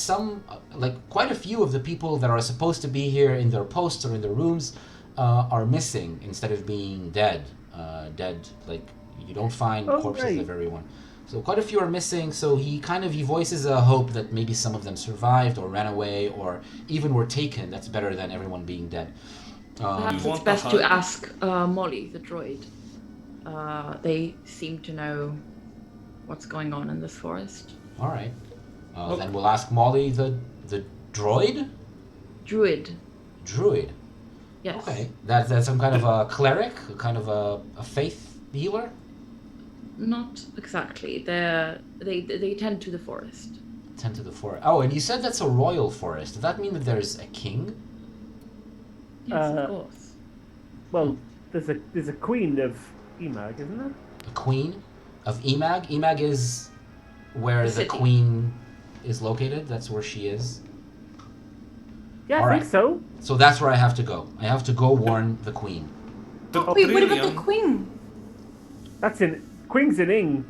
Speaker 3: quite a few of the people that are supposed to be here in their posts or in their rooms are missing instead of being dead. You don't find corpses of everyone. So quite a few are missing, so he voices a hope that maybe some of them survived or ran away or even were taken. That's better than everyone being dead.
Speaker 6: Perhaps it's best to ask Molly, the droid. They seem to know what's going on in this forest.
Speaker 3: All right. Then we'll ask Molly, the droid?
Speaker 6: Druid.
Speaker 3: Druid?
Speaker 6: Yes.
Speaker 3: Okay. That's some kind of a cleric? A kind of a faith healer?
Speaker 6: Not exactly. They tend to the forest.
Speaker 3: Tend to the forest. Oh, and you said that's a royal forest. Does that mean that there's a king?
Speaker 6: Yes, of course.
Speaker 1: Well, there's a queen of Emag, isn't there?
Speaker 3: A queen of Emag? Emag is where the queen is located? That's where she is?
Speaker 1: Yeah, I think so.
Speaker 3: So that's where I have to go. I have to go warn the queen.
Speaker 7: Wait, what about the queen?
Speaker 1: That's Queen's in Ing.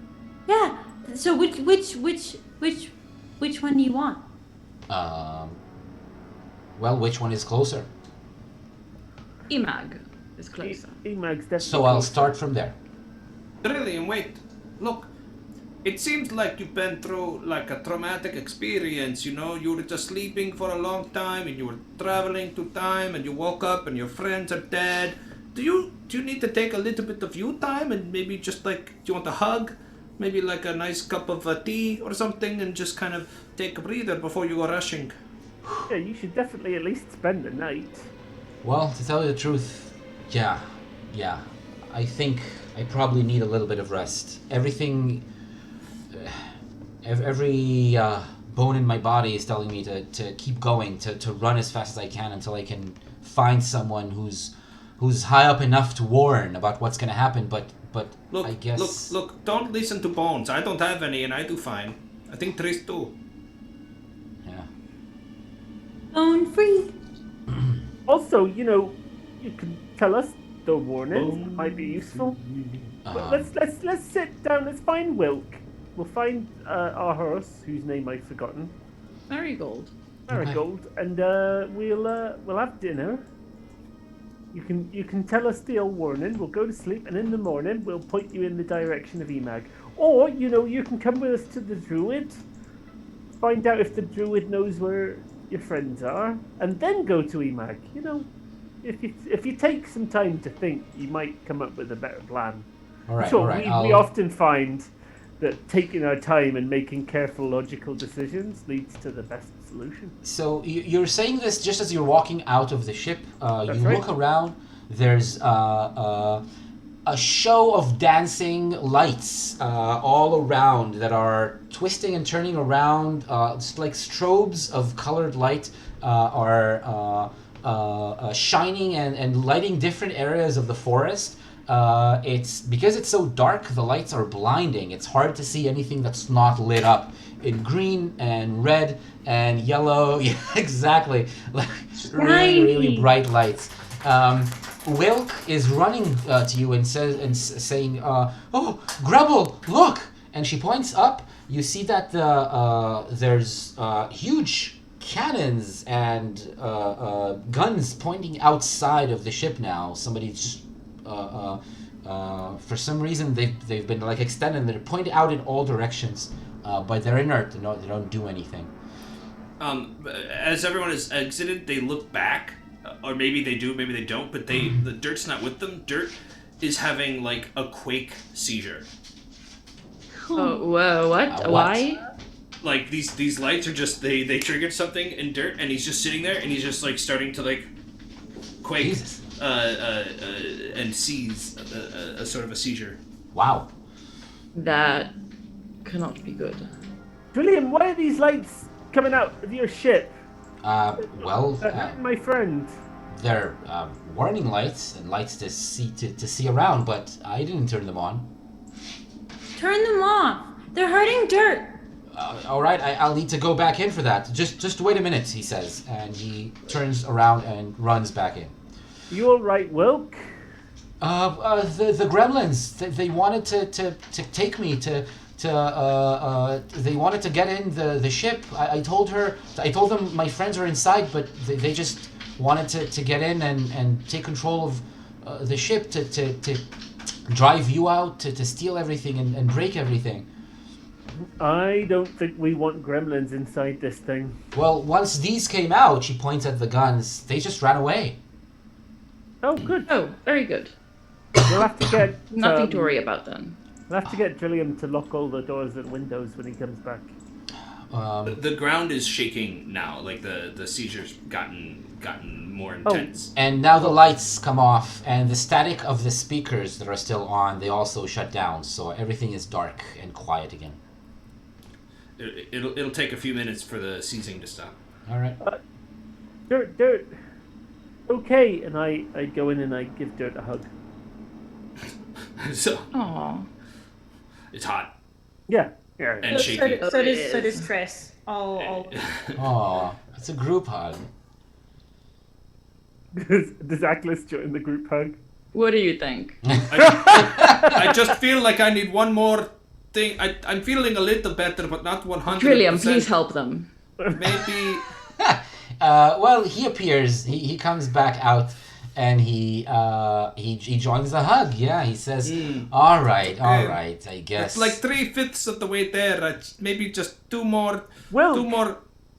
Speaker 7: Yeah. So which one do you want?
Speaker 3: Well, which one is closer?
Speaker 6: Emag is closer.
Speaker 1: Emag's definitely
Speaker 3: So I'll start from there.
Speaker 4: Drilliam, wait. Look. It seems like you've been through like a traumatic experience, you know? You were just sleeping for a long time and you were traveling through time and you woke up and your friends are dead. Do you need to take a little bit of you time and maybe just do you want a hug? Maybe like a nice cup of tea or something and just kind of take a breather before you go rushing?
Speaker 1: Yeah, you should definitely at least spend the night.
Speaker 3: Well, to tell you the truth, yeah. I think I probably need a little bit of rest. Everything, every bone in my body is telling me to keep going, to run as fast as I can until I can find someone who's high up enough to warn about what's going to happen, but
Speaker 4: look,
Speaker 3: I guess...
Speaker 4: Look, don't listen to Bones. I don't have any and I do fine. I think Tris too.
Speaker 3: Yeah.
Speaker 7: Bone free.
Speaker 1: Also, you can tell us the warnings. It might be useful. But let's sit down. Let's find Wilk. We'll find our horse, whose name I've forgotten.
Speaker 6: Marigold.
Speaker 1: Marigold, and we'll have dinner. You can tell us the old warning. We'll go to sleep, and in the morning we'll point you in the direction of Emag. Or you can come with us to the Druid. Find out if the Druid knows where your friends are, and then go to Emag. If you take some time to think, you might come up with a better plan.
Speaker 3: All right.
Speaker 1: We often find that taking our time and making careful, logical decisions leads to the best solution.
Speaker 3: So you're saying this just as you're walking out of the ship.
Speaker 1: That's
Speaker 3: you
Speaker 1: right.
Speaker 3: look around. There's a show of dancing lights all around that are twisting and turning around. It's like strobes of colored light are shining and lighting different areas of the forest. It's because it's so dark, the lights are blinding. It's hard to see anything that's not lit up in green and red and yellow. Yeah, exactly. Like really bright lights. Wilk is running to you and saying, "Oh, Grubble, look!" And she points up. You see that there's huge cannons and guns pointing outside of the ship now. Somebody's just for some reason they've been like extended. They're pointed out in all directions, but they're inert. They don't do anything.
Speaker 4: As everyone has exited, they look back, or maybe they do, maybe they don't. But the Dirt's not with them. Dirt is having like a quake seizure.
Speaker 6: Oh, whoa! What? Why?
Speaker 4: Like these lights are just they triggered something in Dirt, and he's just sitting there, and he's just like starting to like quake.
Speaker 3: Jesus.
Speaker 4: And seize a sort of a seizure.
Speaker 3: Wow.
Speaker 6: That cannot be good.
Speaker 1: Drilliam, why are these lights coming out of your ship?
Speaker 3: My
Speaker 1: friend.
Speaker 3: They're warning lights and lights to see around, but I didn't turn them on.
Speaker 7: Turn them off. They're hurting Dirt.
Speaker 3: All right, I'll need to go back in for that. Just wait a minute, he says, and he turns around and runs back in.
Speaker 1: You all right, Wilk?
Speaker 3: The gremlins. They wanted to take me to. They wanted to get in the ship. I told them my friends are inside, but they just wanted to get in and take control of the ship to drive you out, to steal everything and break everything.
Speaker 1: I don't think we want gremlins inside this thing.
Speaker 3: Well, once these came out, she points at the guns, they just ran away.
Speaker 1: Oh, good.
Speaker 6: Oh, very good.
Speaker 1: We'll have to get...
Speaker 6: Nothing to worry about then.
Speaker 1: We'll have to get Drilliam to lock all the doors and windows when he comes back.
Speaker 4: The ground is shaking now, like the seizure's gotten more intense.
Speaker 3: And now the lights come off, and the static of the speakers that are still on, they also shut down, so everything is dark and quiet again.
Speaker 4: It'll take a few minutes for the seizing to stop.
Speaker 3: All right.
Speaker 1: Dirt. Okay, and I go in and I give Dirt a hug.
Speaker 4: So
Speaker 6: Aww.
Speaker 4: it's hot
Speaker 1: Yeah.
Speaker 4: and shaky.
Speaker 7: So does Tris. All
Speaker 3: Aw, it's a group hug.
Speaker 1: Does Atlas join the group hug?
Speaker 6: What do you think?
Speaker 4: I just feel like I need one more thing. I'm feeling a little better, but not 100%.
Speaker 6: Drilliam, please help them.
Speaker 4: Maybe.
Speaker 3: Well, he appears. He comes back out, and he joins the hug. Yeah, he says, "All right, I guess."
Speaker 4: It's like 3/5 of the way there. Maybe just two more.
Speaker 1: Well,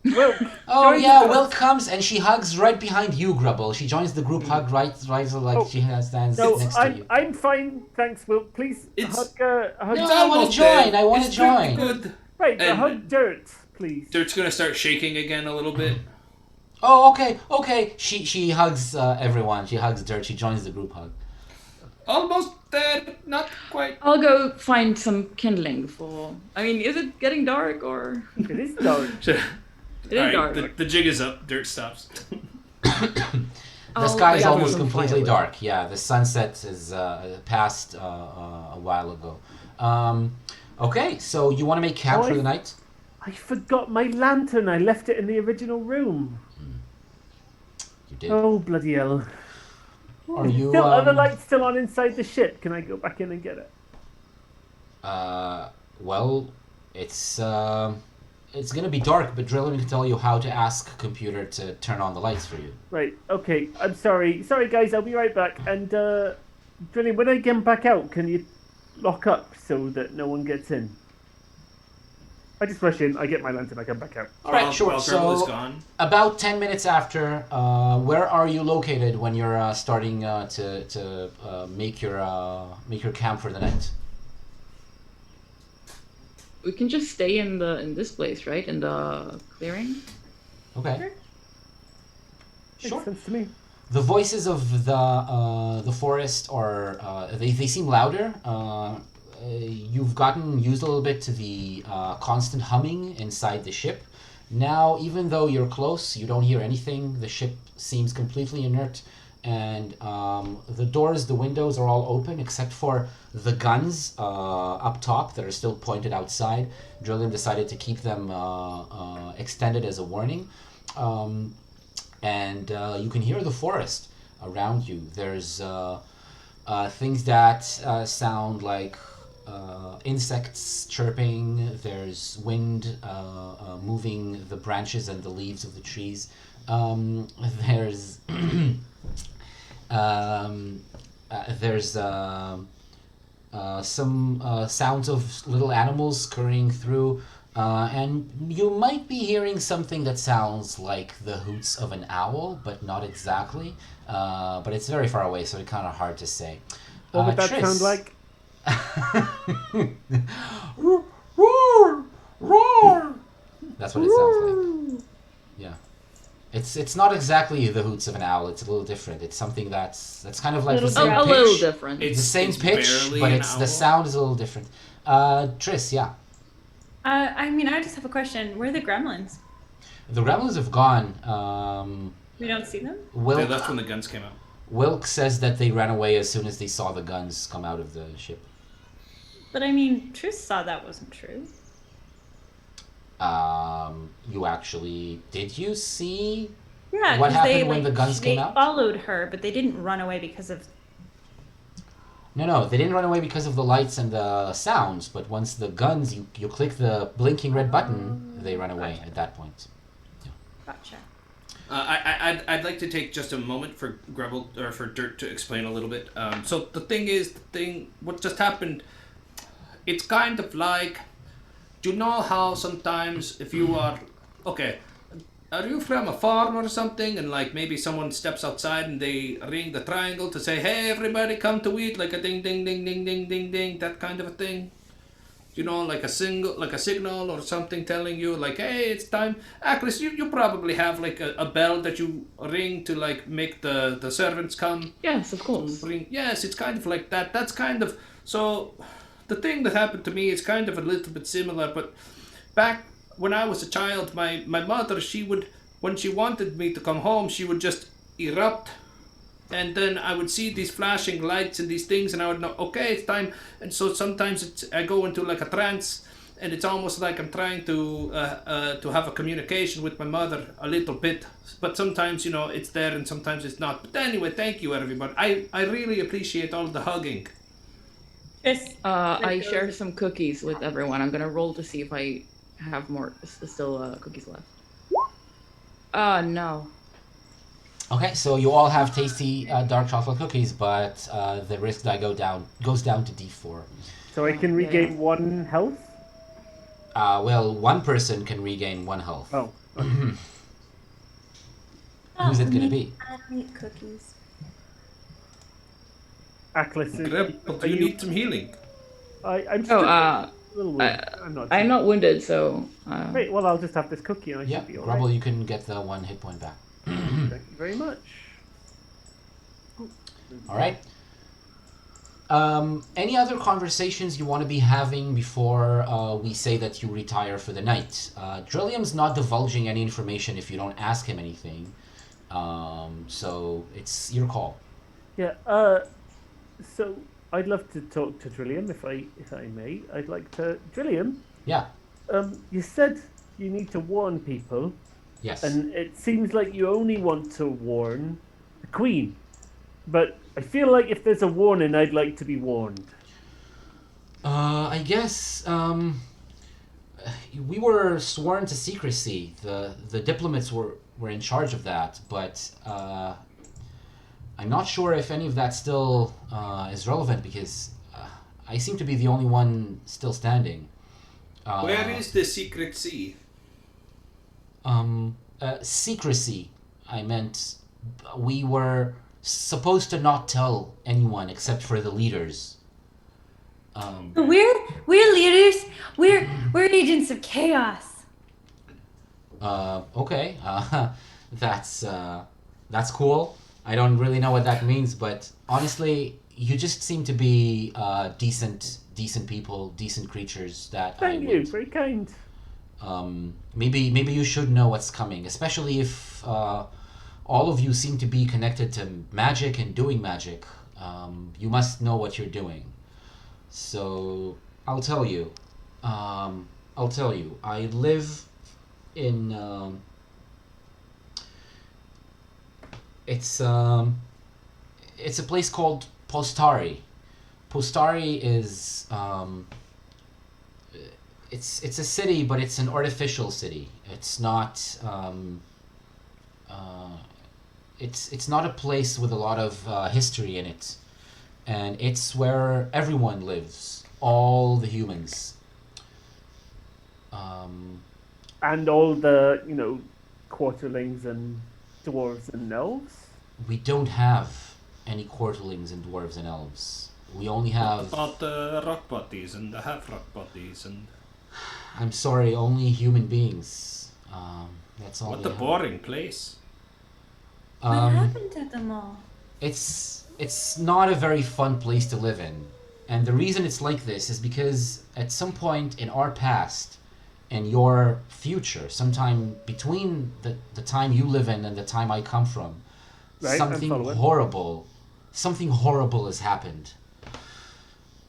Speaker 1: Well,
Speaker 3: Oh yeah, Will comes and she hugs right behind you, Grubble. She joins the group hug right so like she stands
Speaker 1: no,
Speaker 3: next to you.
Speaker 1: I'm fine, thanks, Will. Please hug.
Speaker 3: No, I want to join. I want to join.
Speaker 4: Good.
Speaker 1: Right, hug Dirt, please.
Speaker 4: Dirt's gonna start shaking again a little bit.
Speaker 3: Oh, okay. She hugs everyone. She hugs Dirt. She joins the group hug.
Speaker 4: Almost there, not quite.
Speaker 6: I'll go find some kindling for... I mean, is it getting dark or...
Speaker 1: It is dark.
Speaker 6: It is dark.
Speaker 4: The jig is up. Dirt stops.
Speaker 3: The sky is
Speaker 6: gather
Speaker 3: almost
Speaker 6: some
Speaker 3: completely
Speaker 6: firewood.
Speaker 3: dark. Yeah, the sunset is passed a while ago. Okay, so you want to make camp for the night?
Speaker 1: I forgot my lantern. I left it in the original room.
Speaker 3: You did.
Speaker 1: Oh, bloody hell.
Speaker 3: Are you?
Speaker 1: Are the lights still on inside the ship? Can I go back in and get it?
Speaker 3: Well, it's gonna be dark, but Drilliam can tell you how to ask a computer to turn on the lights for you.
Speaker 1: Right, okay. I'm sorry. Sorry, guys. I'll be right back. And, Drilliam, when I get back out, can you lock up so that no one gets in? I just rush in, I get my lantern, I come back out.
Speaker 3: All right, sure.
Speaker 4: While Grubble is
Speaker 3: So,
Speaker 4: gone.
Speaker 3: about 10 minutes after, where are you located when you're starting to make your camp for the night?
Speaker 6: We can just stay in this place, right? In the clearing?
Speaker 3: Okay. Sure.
Speaker 1: Makes sense to me.
Speaker 3: The voices of the forest are they seem louder. You've gotten used a little bit to the constant humming inside the ship. Now, even though you're close, you don't hear anything. The ship seems completely inert, and the doors, the windows are all open except for the guns up top that are still pointed outside. Drilliam decided to keep them extended as a warning. And you can hear the forest around you. There's things that sound like insects chirping. There's wind moving the branches and the leaves of the trees. There's some sounds of little animals scurrying through. And you might be hearing something that sounds like the hoots of an owl, but not exactly. But it's very far away, so it's kind of hard to say.
Speaker 1: What would that
Speaker 3: Triss.
Speaker 1: sound like?
Speaker 3: Roar! Roar! That's what it sounds like. Yeah. It's not exactly the hoots of an owl. It's a little different. It's something that's kind of like the same
Speaker 6: A
Speaker 3: pitch.
Speaker 6: little different.
Speaker 3: It's the same
Speaker 4: it's
Speaker 3: pitch,
Speaker 4: barely
Speaker 3: but
Speaker 4: an
Speaker 3: the
Speaker 4: owl.
Speaker 3: sound is a little different. Triss, yeah.
Speaker 7: I mean, I just have a question. Where are the gremlins?
Speaker 3: The gremlins have gone.
Speaker 7: We don't see them?
Speaker 4: They
Speaker 3: Wilk,
Speaker 4: left when the guns came out.
Speaker 3: Wilk says that they ran away as soon as they saw the guns come out of the ship.
Speaker 7: But I mean, Tris saw that wasn't true.
Speaker 3: You actually... Did you see...
Speaker 7: Yeah,
Speaker 3: What
Speaker 7: 'cause
Speaker 3: happened
Speaker 7: they,
Speaker 3: when the guns
Speaker 7: they
Speaker 3: came out?
Speaker 7: followed her, but they didn't run away because of
Speaker 3: No, they didn't run away because of the lights and the sounds, but once the guns, you click the blinking red button, they run away at that point.
Speaker 7: Gotcha.
Speaker 4: I'd like to take just a moment for Grubble or for Dirt to explain a little bit. So the thing is, what just happened, it's kind of like, do you know how sometimes if you are, okay, are you from a farm or something, and like maybe someone steps outside and they ring the triangle to say, hey everybody come to eat, like a ding ding ding ding ding ding ding, that kind of a thing? You know, like a signal or something telling you like, hey, it's time. Chris, you probably have like a bell that you ring to like make the servants come.
Speaker 6: Yes, of course.
Speaker 4: Ring. Yes, it's kind of like that. That's kind of, so the thing that happened to me is kind of a little bit similar, but back when I was a child, my mother, she would, when she wanted me to come home, she would just erupt. And then I would see these flashing lights and these things, and I would know, okay, it's time. And so sometimes I go into like a trance, and it's almost like I'm trying to have a communication with my mother a little bit. But sometimes, you know, it's there, and sometimes it's not. But anyway, thank you, everybody. I really appreciate all the hugging.
Speaker 7: Yes.
Speaker 6: I share some cookies with everyone. I'm gonna roll to see if I have more still cookies left. No.
Speaker 3: Okay, so you all have tasty dark chocolate cookies, but the risk die goes down to D4.
Speaker 1: So I can regain 1 health?
Speaker 3: Well, one person can regain 1 health.
Speaker 1: Oh.
Speaker 3: Who's it gonna be?
Speaker 9: I don't eat cookies.
Speaker 1: Aklis,
Speaker 4: Do you need some healing?
Speaker 1: I'm still a little wounded.
Speaker 6: I'm not wounded, so...
Speaker 1: Great, well I'll just have this cookie and I
Speaker 3: Yeah,
Speaker 1: should be alright.
Speaker 3: Grubble, you can get the 1 hit point back.
Speaker 1: Thank you very much.
Speaker 3: Alright. Any other conversations you want to be having before we say that you retire for the night? Drilliam's not divulging any information if you don't ask him anything. So it's your call.
Speaker 1: Yeah, so I'd love to talk to Drilliam if I may. I'd like to... Drilliam?
Speaker 3: Yeah.
Speaker 1: You said you need to warn people.
Speaker 3: Yes.
Speaker 1: And it seems like you only want to warn the Queen. But I feel like if there's a warning, I'd like to be warned.
Speaker 3: I guess, we were sworn to secrecy. The diplomats were in charge of that, but, I'm not sure if any of that still, is relevant because, I seem to be the only one still standing.
Speaker 4: Where is the secret sea?
Speaker 3: Secrecy. I meant we were supposed to not tell anyone except for the leaders.
Speaker 7: We're leaders. We're agents of chaos.
Speaker 3: Okay. That's cool. I don't really know what that means, but honestly, you just seem to be decent people, decent creatures that
Speaker 1: Thank you, very kind.
Speaker 3: Maybe you should know what's coming, especially if all of you seem to be connected to magic and doing magic. You must know what you're doing. So I'll tell you. I live in it's a place called Postari. Postari is it's a city, but it's an artificial city. It's not it's not a place with a lot of history in it, and it's where everyone lives, all the humans.
Speaker 1: And all the, quarterlings and dwarves and elves?
Speaker 3: We don't have any quarterlings and dwarves and elves. We only have...
Speaker 4: What about the rock bodies and the half rock bodies and...
Speaker 3: I'm sorry, only human beings. That's all.
Speaker 4: What a boring place.
Speaker 9: What happened to them all?
Speaker 3: It's not a very fun place to live in. And the reason it's like this is because at some point in our past and your future, sometime between the time you live in and the time I come from,
Speaker 1: right,
Speaker 3: something horrible has happened.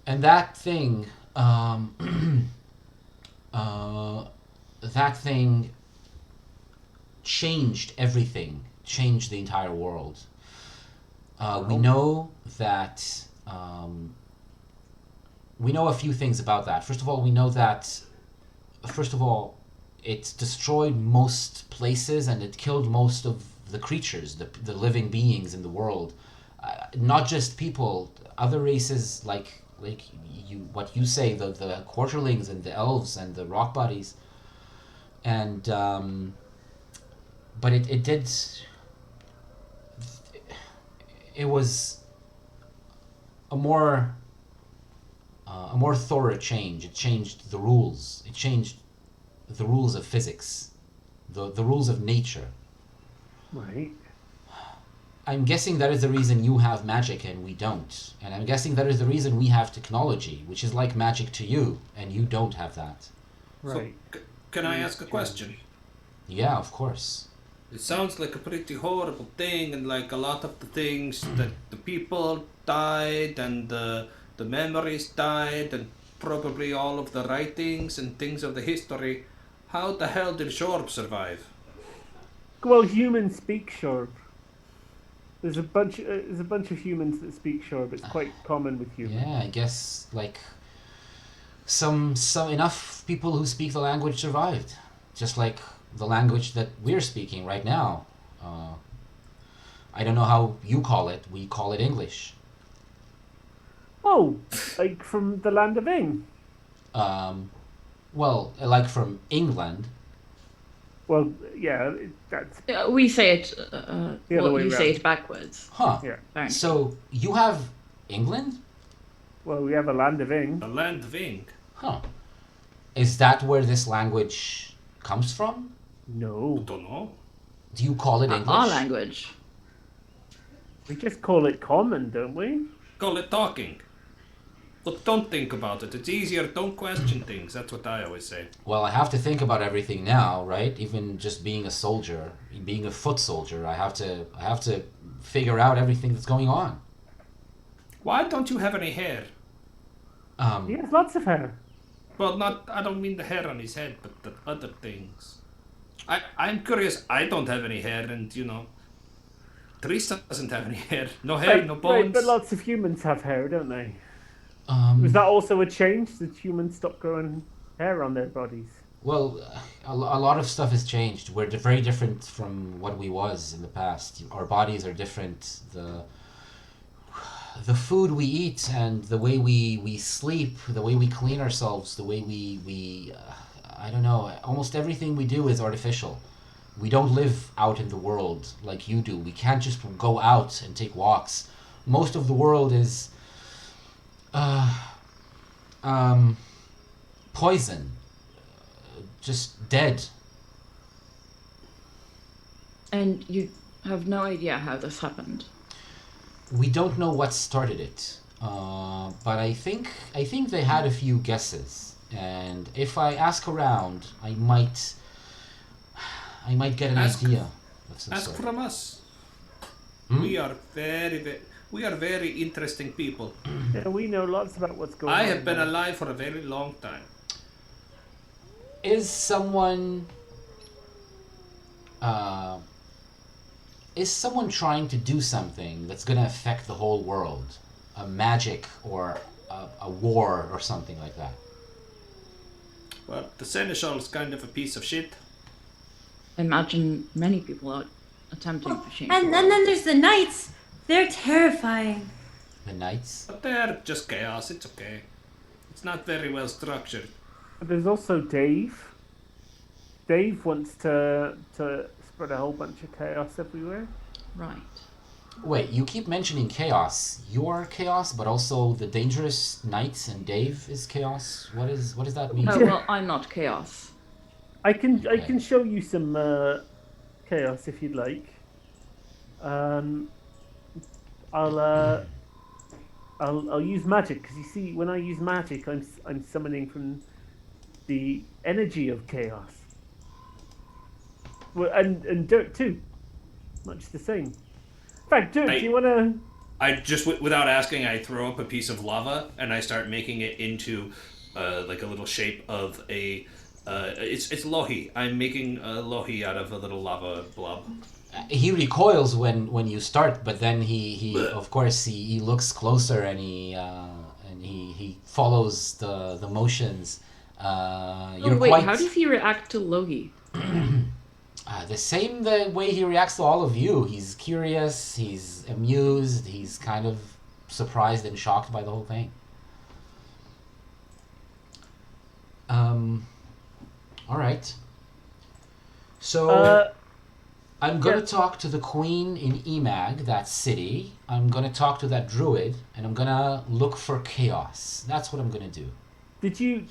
Speaker 3: And that thing, changed everything, changed the entire world. We know that we know a few things about that. First of all, we know that, it destroyed most places and it killed most of the creatures, the living beings in the world. Not just people, other races like what you say, the quarterlings and the elves and the rock bodies. And but it did. It was a more thorough change. It changed the rules. It changed the rules of physics, the rules of nature.
Speaker 1: Right.
Speaker 3: I'm guessing that is the reason you have magic and we don't. And I'm guessing that is the reason we have technology, which is like magic to you, and you don't have that.
Speaker 1: Right.
Speaker 8: So, can I ask a question?
Speaker 3: Yeah, of course.
Speaker 8: It sounds like a pretty horrible thing, and like a lot of the things that the people died, and the memories died, and probably all of the writings and things of the history. How the hell did Shorb survive?
Speaker 1: Well, humans speak Shorb. There's a bunch of humans that speak Shorb. It's quite common with humans.
Speaker 3: Yeah, I guess like some enough people who speak the language survived, just like the language that we're speaking right now. I don't know how you call it. We call it English.
Speaker 1: Oh, like from the land of Ing.
Speaker 3: Well, like from England.
Speaker 1: Well, yeah, that's
Speaker 6: We say it.
Speaker 1: The other way
Speaker 6: You say
Speaker 1: around.
Speaker 6: it backwards.
Speaker 3: Huh.
Speaker 1: yeah.
Speaker 6: Apparently.
Speaker 3: So you have England?
Speaker 1: Well, we have a land of Ing.
Speaker 8: The land of Ing.
Speaker 3: Huh. Is that where this language comes from?
Speaker 1: No,
Speaker 8: Don't know.
Speaker 3: Do you call it English?
Speaker 6: Our language.
Speaker 1: we just call it common, don't we?
Speaker 8: Call it talking. But don't think about it. It's easier. Don't question things. That's what I always say.
Speaker 3: Well, I have to think about everything now, right? Even just being a soldier, being a foot soldier, I have to figure out everything that's going on.
Speaker 8: Why don't you have any hair?
Speaker 1: He has lots of hair.
Speaker 8: Well, I don't mean the hair on his head, but the other things. I'm curious. I don't have any hair, and Teresa doesn't have any hair. No hair,
Speaker 1: Right,
Speaker 8: no bones.
Speaker 1: right, but lots of humans have hair, don't they? Was that also a change? Did humans stop growing hair on their bodies?
Speaker 3: Well, a lot of stuff has changed. We're very different from what we was in the past. Our bodies are different. The food we eat and the way we sleep, the way we clean ourselves, the way we I don't know, almost everything we do is artificial. We don't live out in the world like you do. We can't just go out and take walks. Most of the world is poison, just dead.
Speaker 6: And you have no idea how this happened.
Speaker 3: We don't know what started it, but I think they had a few guesses, and if I ask around, I might get an idea of some
Speaker 8: Ask
Speaker 3: sort.
Speaker 8: from us.
Speaker 3: Hmm?
Speaker 8: We are very interesting people.
Speaker 1: Yeah, we know lots about what's going on.
Speaker 8: I have been alive for a very long time.
Speaker 3: Is someone trying to do something that's going to affect the whole world? A magic or a war or something like that?
Speaker 8: Well, the Seneschal is kind of a piece of shit.
Speaker 6: I imagine many people are attempting to change.
Speaker 9: And then there's the knights. They're terrifying.
Speaker 3: The knights?
Speaker 8: But they're just chaos. It's okay. It's not very well structured.
Speaker 1: But there's also Dave. Dave wants to spread a whole bunch of chaos everywhere.
Speaker 6: Right.
Speaker 3: Wait, you keep mentioning chaos. You're chaos, but also the dangerous knights and Dave is chaos. What does that mean?
Speaker 6: Oh well, I'm not chaos.
Speaker 1: I can show you some chaos if you'd like. I'll use magic because you see, when I use magic, I'm summoning from the energy of chaos. Well, and dirt too, much the same. In fact, dirt, do you want to?
Speaker 8: I just, without asking, I throw up a piece of lava and I start making it into like a little shape of a. It's lohi. I'm making lohi out of a little lava blob.
Speaker 3: He recoils when you start, but then he of course he looks closer and he follows the motions. You're
Speaker 6: wait,
Speaker 3: quite
Speaker 6: how does he react to Logi?
Speaker 3: the same the way he reacts to all of you. He's curious, he's amused, he's kind of surprised and shocked by the whole thing. All right. So I'm gonna talk to the queen in Emag, that city. I'm gonna talk to that druid, and I'm gonna look for chaos. That's what I'm gonna do.
Speaker 1: Did you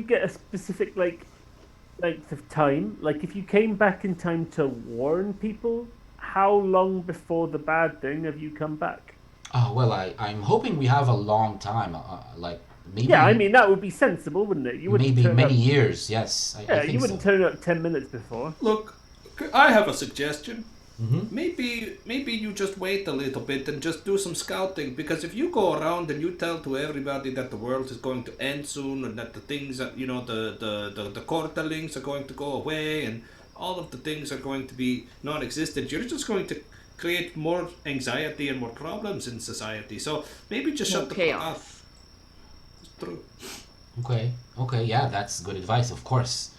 Speaker 1: get a specific length of time? Like, if you came back in time to warn people, how long before the bad thing have you come back?
Speaker 3: Oh well, I'm hoping we have a long time. Like maybe.
Speaker 1: Yeah, I mean that would be sensible, wouldn't it? You wouldn't
Speaker 3: maybe
Speaker 1: turn
Speaker 3: many
Speaker 1: up,
Speaker 3: years. Yes, I think
Speaker 1: you wouldn't
Speaker 3: so.
Speaker 1: turn up 10 minutes before.
Speaker 4: Look, I have a suggestion.
Speaker 3: Mm-hmm.
Speaker 4: Maybe you just wait a little bit and just do some scouting, because if you go around and you tell to everybody that the world is going to end soon and that the things that the quarterlings are going to go away and all of the things are going to be non-existent, you're just going to create more anxiety and more problems in society. So maybe just shut the fuck up. It's true.
Speaker 3: Okay, yeah, that's good advice, of course.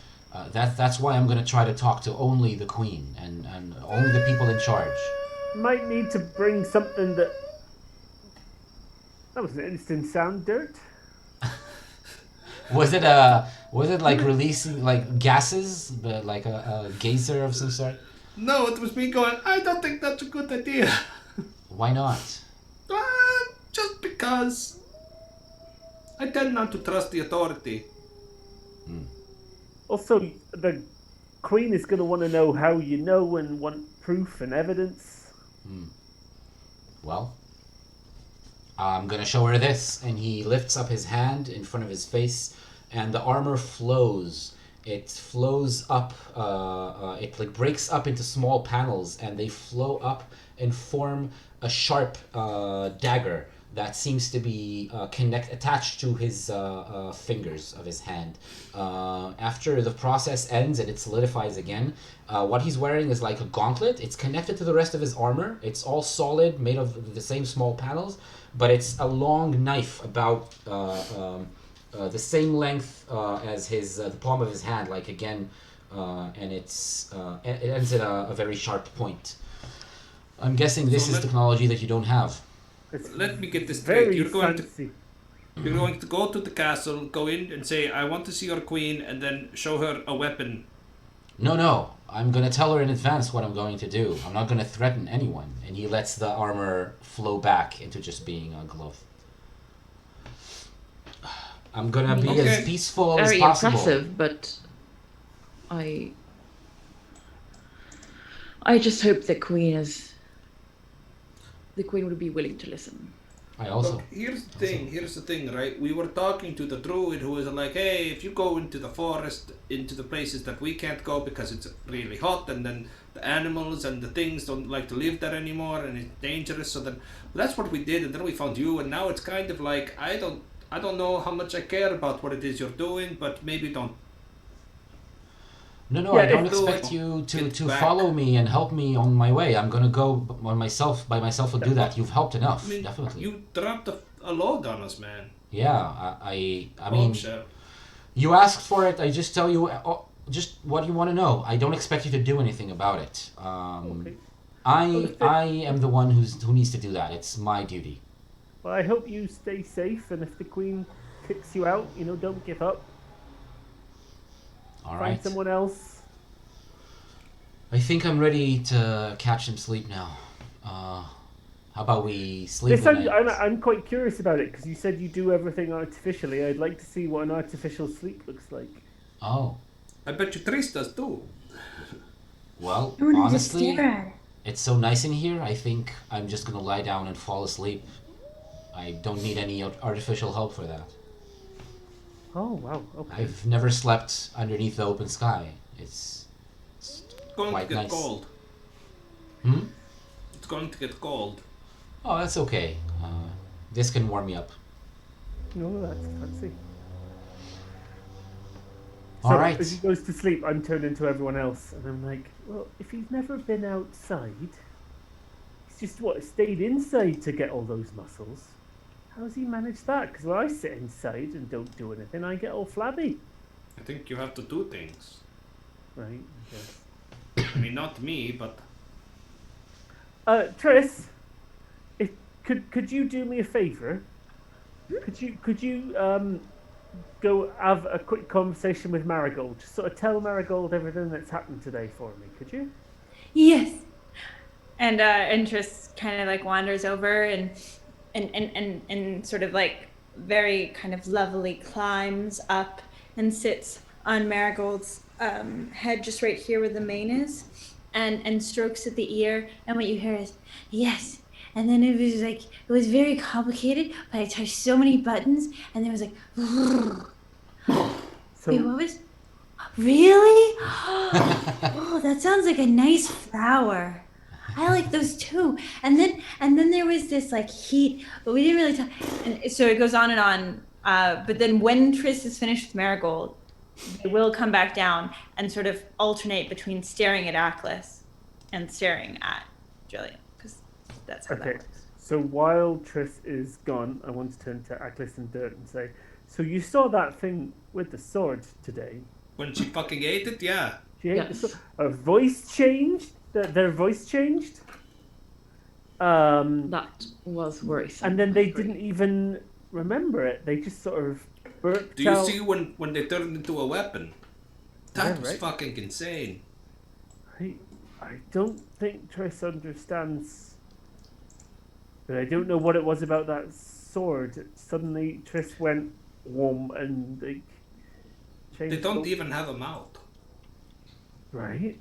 Speaker 3: That's why I'm gonna try to talk to only the queen and only the people in charge.
Speaker 1: Might need to bring something that was an interesting sound, Dirt.
Speaker 3: Was it like releasing like gases, but like a geyser of some sort?
Speaker 4: No, it was me going, I don't think that's a good idea.
Speaker 3: Why not?
Speaker 4: Just because I tend not to trust the authority.
Speaker 1: Also, the queen is going to want to know how you know and want proof and evidence.
Speaker 3: Well, I'm gonna show her this, and he lifts up his hand in front of his face, and the armor flows. It flows up. It like breaks up into small panels, and they flow up and form a sharp dagger that seems to be attached to his fingers of his hand. After the process ends and it solidifies again, what he's wearing is like a gauntlet. It's connected to the rest of his armor. It's all solid, made of the same small panels, but it's a long knife about the same length as the palm of his hand, like again, and it ends at a very sharp point. I'm guessing this is technology that you don't have.
Speaker 4: Let me get this straight. You're going
Speaker 1: fancy.
Speaker 4: to go to the castle, go in and say, I want to see your queen, and then show her a weapon.
Speaker 3: No. I'm going to tell her in advance what I'm going to do. I'm not going to threaten anyone. And he lets the armor flow back into just being a glove. I'm going to be as peaceful as possible.
Speaker 6: Very impressive, but I just hope the queen would be willing to listen.
Speaker 3: I also.
Speaker 4: Look, here's the thing, right? We were talking to the druid who was like, hey, if you go into the forest, into the places that we can't go because it's really hot, and then the animals and the things don't like to live there anymore, and it's dangerous. So then that's what we did, and then we found you, and now it's kind of like, I don't know how much I care about what it is you're doing, but maybe don't.
Speaker 3: No, I don't expect you to follow me and help me on my way. I'm gonna go by myself and do that. You've helped enough, definitely.
Speaker 4: You dropped a load on us, man.
Speaker 3: Yeah, I mean,
Speaker 4: Sure.
Speaker 3: you asked for it. I just tell you just what you want to know. I don't expect you to do anything about it. I am the one who needs to do that. It's my duty.
Speaker 1: Well, I hope you stay safe, and if the queen kicks you out, don't give up.
Speaker 3: All right.
Speaker 1: Find someone else.
Speaker 3: I think I'm ready to catch some sleep now. How about we sleep?
Speaker 1: I'm quite curious about it because you said you do everything artificially. I'd like to see what an artificial sleep looks like.
Speaker 3: Oh.
Speaker 4: I bet you Tris does too.
Speaker 3: Well, honestly, it's so nice in here. I think I'm just gonna lie down and fall asleep. I don't need any artificial help for that.
Speaker 1: Oh, wow, okay.
Speaker 3: I've never slept underneath the open sky. It's
Speaker 4: going
Speaker 3: quite
Speaker 4: to get
Speaker 3: nice.
Speaker 4: cold. It's going to get cold.
Speaker 3: Oh, that's okay. This can warm me up.
Speaker 1: No, that's fancy. So
Speaker 3: All right.
Speaker 1: as he goes to sleep, I'm turning to everyone else, and I'm like, well, if he's never been outside, he's just stayed inside to get all those muscles. How's he managed that? Because when I sit inside and don't do anything, I get all flabby.
Speaker 4: I think you have to do things.
Speaker 1: Right. Yes.
Speaker 4: I mean, not me, but
Speaker 1: Triss, if could you do me a favor? Could you go have a quick conversation with Marigold? Just sort of tell Marigold everything that's happened today for me, could you?
Speaker 7: Yes. And Triss kind of like wanders over and sort of like very kind of lovely climbs up and sits on Marigold's head just right here where the mane is, and strokes at the ear, and what you hear is yes. And then it was very complicated, but I touched so many buttons, and there was like
Speaker 1: So,
Speaker 7: wait, what was really? Oh, that sounds like a nice flower. I like those too. And then there was this like heat, but we didn't really talk. And so it goes on and on. But then when Triss is finished with Marigold, they will come back down and sort of alternate between staring at Aklis and staring at Drilliam, because that's how that works.
Speaker 1: So while Triss is gone, I want to turn to Aklis and Dirt and say, so you saw that thing with the sword today?
Speaker 4: when she fucking ate it, yeah.
Speaker 1: She ate the sword. Her voice changed? Their voice changed?
Speaker 6: That was worrisome.
Speaker 1: And then they didn't even remember it. They just sort of burped
Speaker 4: Do you
Speaker 1: out.
Speaker 4: see when they turned into a weapon? That
Speaker 1: Yeah,
Speaker 4: was
Speaker 1: right.
Speaker 4: fucking insane.
Speaker 1: I don't think Triss understands. But I don't know what it was about that sword. Suddenly Triss went warm and like changed.
Speaker 4: They don't even have a mouth.
Speaker 1: Right.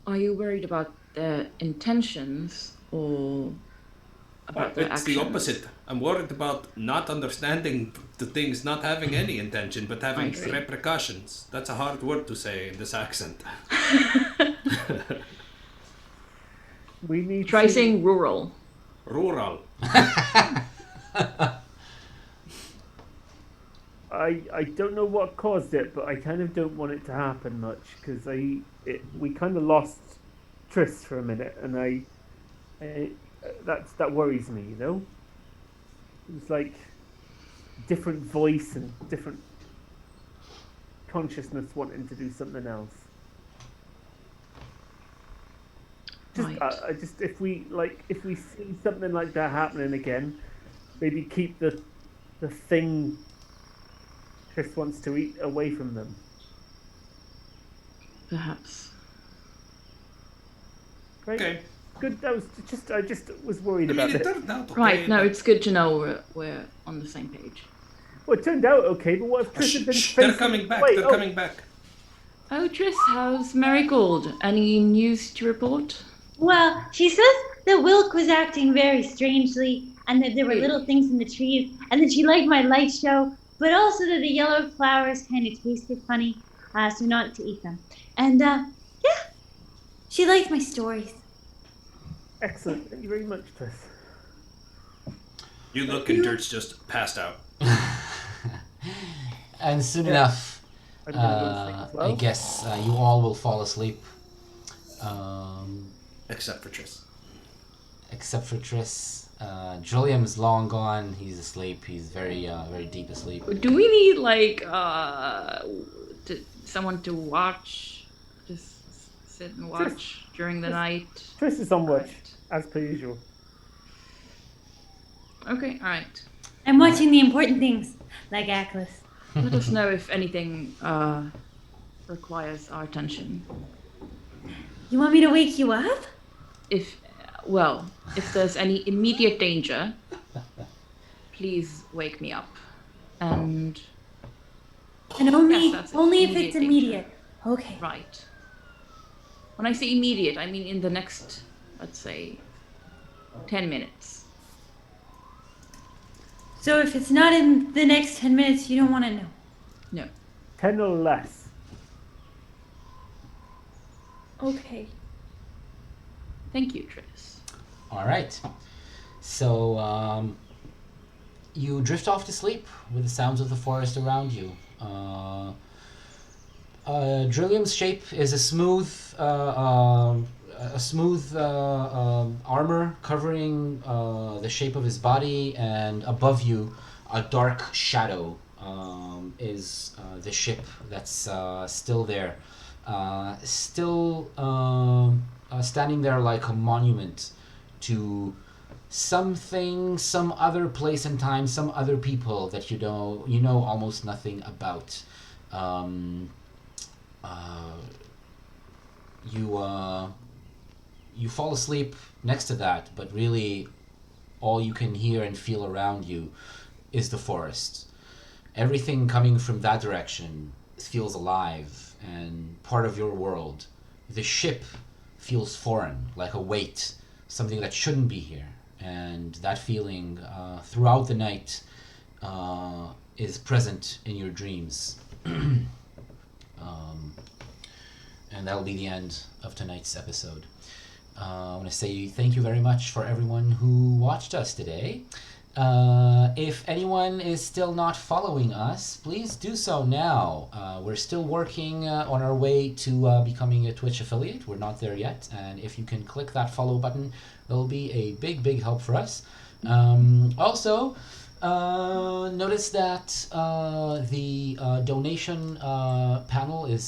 Speaker 6: Are you worried about their intentions or about their
Speaker 4: It's
Speaker 6: actions?
Speaker 4: the opposite. I'm worried about not understanding the things, not having any intention, but having
Speaker 6: I see.
Speaker 4: repercussions. That's a hard word to say in this accent.
Speaker 1: We need
Speaker 6: Try
Speaker 1: to...
Speaker 6: saying rural.
Speaker 4: Rural.
Speaker 1: I don't know what caused it, but I kind of don't want it to happen much because we kind of lost Triss for a minute, and that worries me, you know. It was like different voice and different consciousness wanting to do something else. Just,
Speaker 6: Right.
Speaker 1: I just if we see something like that happening again, maybe keep the thing Triss wants to eat away from them.
Speaker 6: Perhaps.
Speaker 1: Great.
Speaker 4: Okay.
Speaker 1: Good. That was I just was worried
Speaker 4: I
Speaker 1: about
Speaker 4: mean, it
Speaker 1: it.
Speaker 4: turned out okay.
Speaker 6: Right, no,
Speaker 4: but-
Speaker 6: it's good to know we're on the same page.
Speaker 1: Well, it turned out okay, but what if Triss had been
Speaker 4: They're
Speaker 1: facing-
Speaker 4: coming back.
Speaker 1: Wait,
Speaker 4: They're
Speaker 1: oh,
Speaker 4: coming back.
Speaker 6: Oh, Triss, how's Marigold? Any news to report?
Speaker 9: Well, she says that Wilk was acting very strangely, and that there were
Speaker 6: Really?
Speaker 9: little things in the trees, and that she liked my light show, but also that the yellow flowers kind of tasted funny, so not to eat them. And, yeah, she liked my stories.
Speaker 1: Excellent. Thank you very much, Triss.
Speaker 4: You look and Dirt's just passed out.
Speaker 3: And soon enough,
Speaker 1: I'm gonna go to sleep as well.
Speaker 3: I guess you all will fall asleep.
Speaker 4: Except for Triss.
Speaker 3: Except for Triss. Drilliam's long gone. He's asleep. He's very deep asleep.
Speaker 6: Do we need someone to watch? Just sit and watch during the night?
Speaker 1: Triss is on watch,
Speaker 6: Right.
Speaker 1: as per usual.
Speaker 6: Okay, alright.
Speaker 9: I'm watching the important things, like Aklis.
Speaker 6: Let us know if anything requires our attention.
Speaker 9: You want me to wake you up?
Speaker 6: If there's any immediate danger, please wake me up. And
Speaker 9: And only,
Speaker 6: Yes, that's
Speaker 9: only if
Speaker 6: immediate
Speaker 9: it's
Speaker 6: danger.
Speaker 9: immediate. Okay.
Speaker 6: right. When I say immediate, I mean in the next, let's say, 10 minutes.
Speaker 9: So if it's not in the next 10 minutes, you don't want to know.
Speaker 6: No.
Speaker 1: 10 or less.
Speaker 7: Okay.
Speaker 6: Thank you, Triss.
Speaker 3: All right. So you drift off to sleep with the sounds of the forest around you. Drilliam's shape is a smooth armor covering the shape of his body, and above you, a dark shadow is the ship that's still there, standing there like a monument to something, some other place and time, some other people that you know almost nothing about. You fall asleep next to that, but really all you can hear and feel around you is the forest. Everything coming from that direction feels alive and part of your world. The ship feels foreign, like a weight, something that shouldn't be here. And that feeling throughout the night is present in your dreams. And that'll be the end of tonight's episode. I want to say thank you very much for everyone who watched us today. If anyone is still not following us, please do so now. We're still working on our way to becoming a Twitch affiliate. We're not there yet, and if you can click that follow button, that'll be a big help for us. Also, notice that the donation panel is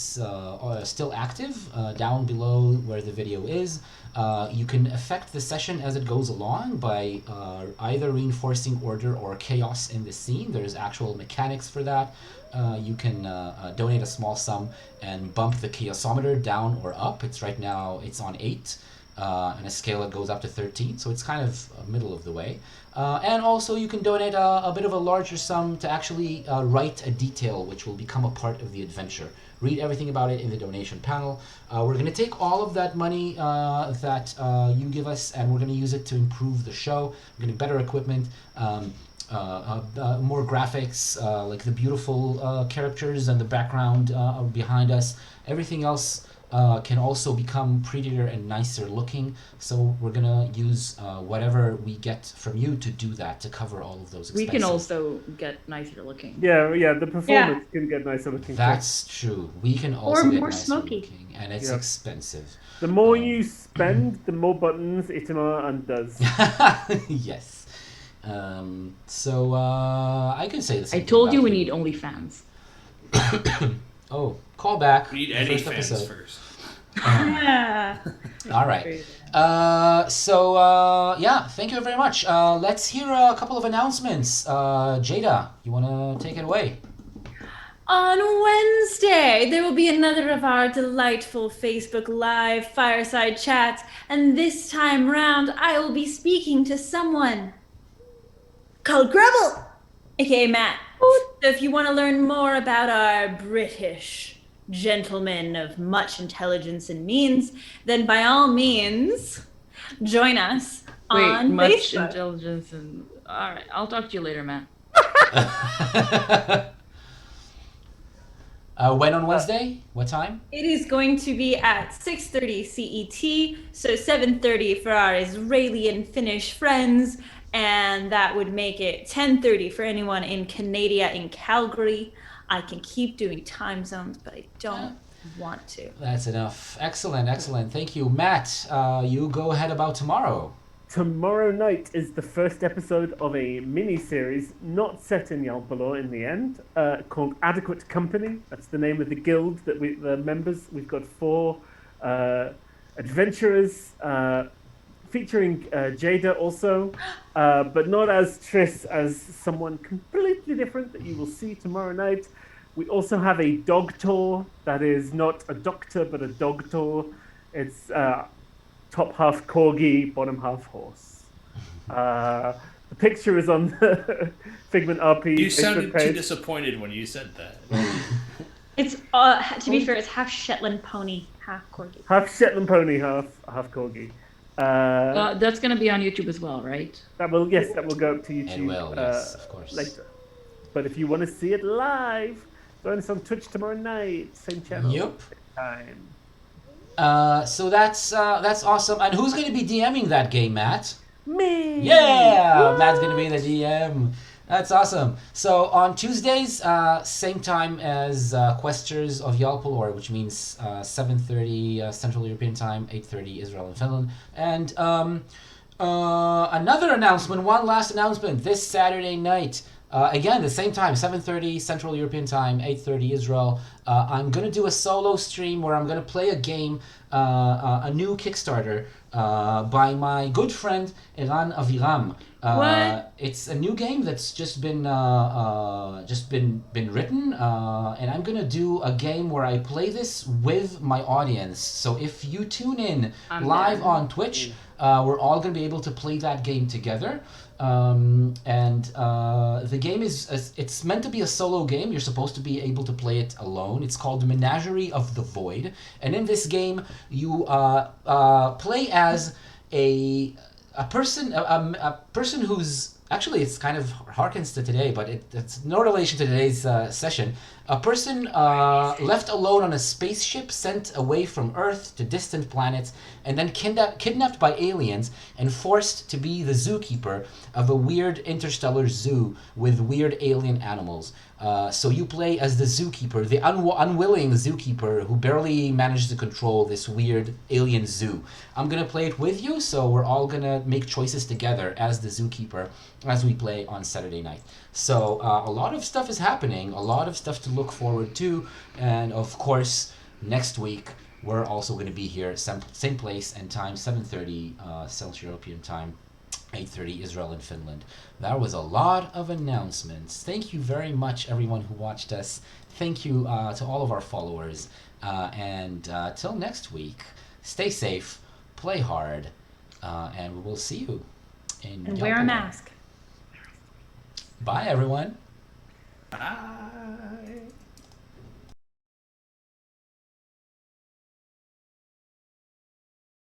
Speaker 3: still active down below where the video is. You can affect the session as it goes along by either reinforcing order or chaos in the scene. There's actual mechanics for that. You can donate a small sum and bump the chaosometer down or up. It's right now, it's on 8. And a scale that goes up to 13, so it's kind of middle of the way. And also you can donate a bit of a larger sum to actually write a detail which will become a part of the adventure. Read everything about it in the donation panel. We're going to take all of that money that you give us, and we're going to use it to improve the show. We're getting better equipment, more graphics, like the beautiful characters and the background behind us. Everything else can also become prettier and nicer looking, so we're gonna use whatever we get from you to do that, to cover all of those expenses.
Speaker 6: We can also get nicer looking.
Speaker 1: Yeah, the performance can get nicer looking.
Speaker 3: That's true. We can also get
Speaker 9: more
Speaker 3: nicer
Speaker 9: smoky.
Speaker 3: looking, and it's expensive.
Speaker 1: The more you spend, the more buttons Itamar undoes.
Speaker 3: Yes. So I can say the same
Speaker 6: I told
Speaker 3: thing
Speaker 6: you
Speaker 3: about
Speaker 6: we need OnlyFans.
Speaker 3: Oh, call back.
Speaker 8: We need
Speaker 3: the
Speaker 8: any
Speaker 3: first
Speaker 8: fans
Speaker 3: episode.
Speaker 8: first.
Speaker 5: Yeah.
Speaker 3: All right. Yeah, thank you very much. Let's hear a couple of announcements. Jada, you want to take it away?
Speaker 7: On Wednesday, there will be another of our delightful Facebook Live fireside chats, and this time round, I will be speaking to someone called Grubble, aka Matt. So if you want to learn more about our British gentlemen of much intelligence and means, then by all means, join us on
Speaker 6: much
Speaker 7: Facebook.
Speaker 6: intelligence and... All right, I'll talk to you later, Matt.
Speaker 3: When on Wednesday? What time?
Speaker 7: It is going to be at 6:30 CET, so 7:30 for our Israeli and Finnish friends, and that would make it 10:30 for anyone in Canada in Calgary. I can keep doing time zones, but I don't want to.
Speaker 3: That's enough. Excellent, excellent. Thank you. Matt, you go ahead about tomorrow.
Speaker 1: Tomorrow night is the first episode of a mini-series not set in Yalpelor in the end, called Adequate Company. That's the name of the guild that the members. We've got 4 adventurers, featuring Jada also, but not as Triss, as someone completely different that you will see tomorrow night. We also have a dog tour that is not a doctor, but a dog tour. It's top half corgi, bottom half horse. The picture is on the Figment RP
Speaker 8: You
Speaker 1: Facebook
Speaker 8: sounded
Speaker 1: page.
Speaker 8: too disappointed when you said that.
Speaker 5: It's to be fair, it's half Shetland pony, half corgi.
Speaker 1: Half Shetland pony, half corgi.
Speaker 6: That's going to be on YouTube as well, right?
Speaker 1: That will go up to YouTube.
Speaker 3: It will, yes, of course.
Speaker 1: Later. But if you want to see it live, join us on Twitch tomorrow night, same channel,
Speaker 3: Yep.
Speaker 1: same time.
Speaker 3: So that's awesome. And who's going to be DMing that game, Matt?
Speaker 1: Me.
Speaker 3: Yeah, Matt's going to be the DM. That's awesome. So on Tuesdays, same time as Questers of Yalpelor, which means 7:30 Central European Time, 8:30 Israel and Finland. And another announcement, one last announcement, this Saturday night. Again, the same time, 7:30 Central European Time, 8:30 Israel. I'm going to do a solo stream where I'm going to play a game, a new Kickstarter by my good friend Eran Aviram.
Speaker 7: What?
Speaker 3: It's a new game that's just been written, and I'm gonna do a game where I play this with my audience. So if you tune in live on Twitch, we're all gonna be able to play that game together. The game it's meant to be a solo game. You're supposed to be able to play it alone. It's called Menagerie of the Void, and in this game you play as a person who's actually, it's kind of harkens to today, but it's no relation to today's session. A person left alone on a spaceship sent away from Earth to distant planets, and then kidnapped by aliens and forced to be the zookeeper of a weird interstellar zoo with weird alien animals. So you play as the zookeeper, the unwilling zookeeper who barely managed to control this weird alien zoo. I'm gonna play it with you, so we're all gonna make choices together as the zookeeper as we play on Saturday night. So a lot of stuff is happening, a lot of stuff to look forward to, and of course next week we're also going to be here, same place and time, 7:30 Central European Time, 8:30 Israel and Finland. That was a lot of announcements. Thank you very much, everyone who watched us. Thank you to all of our followers. And till next week, stay safe, play hard, and we will see you in
Speaker 7: And wear a
Speaker 3: Yalpelor.
Speaker 7: mask.
Speaker 3: Bye, everyone.
Speaker 8: Bye.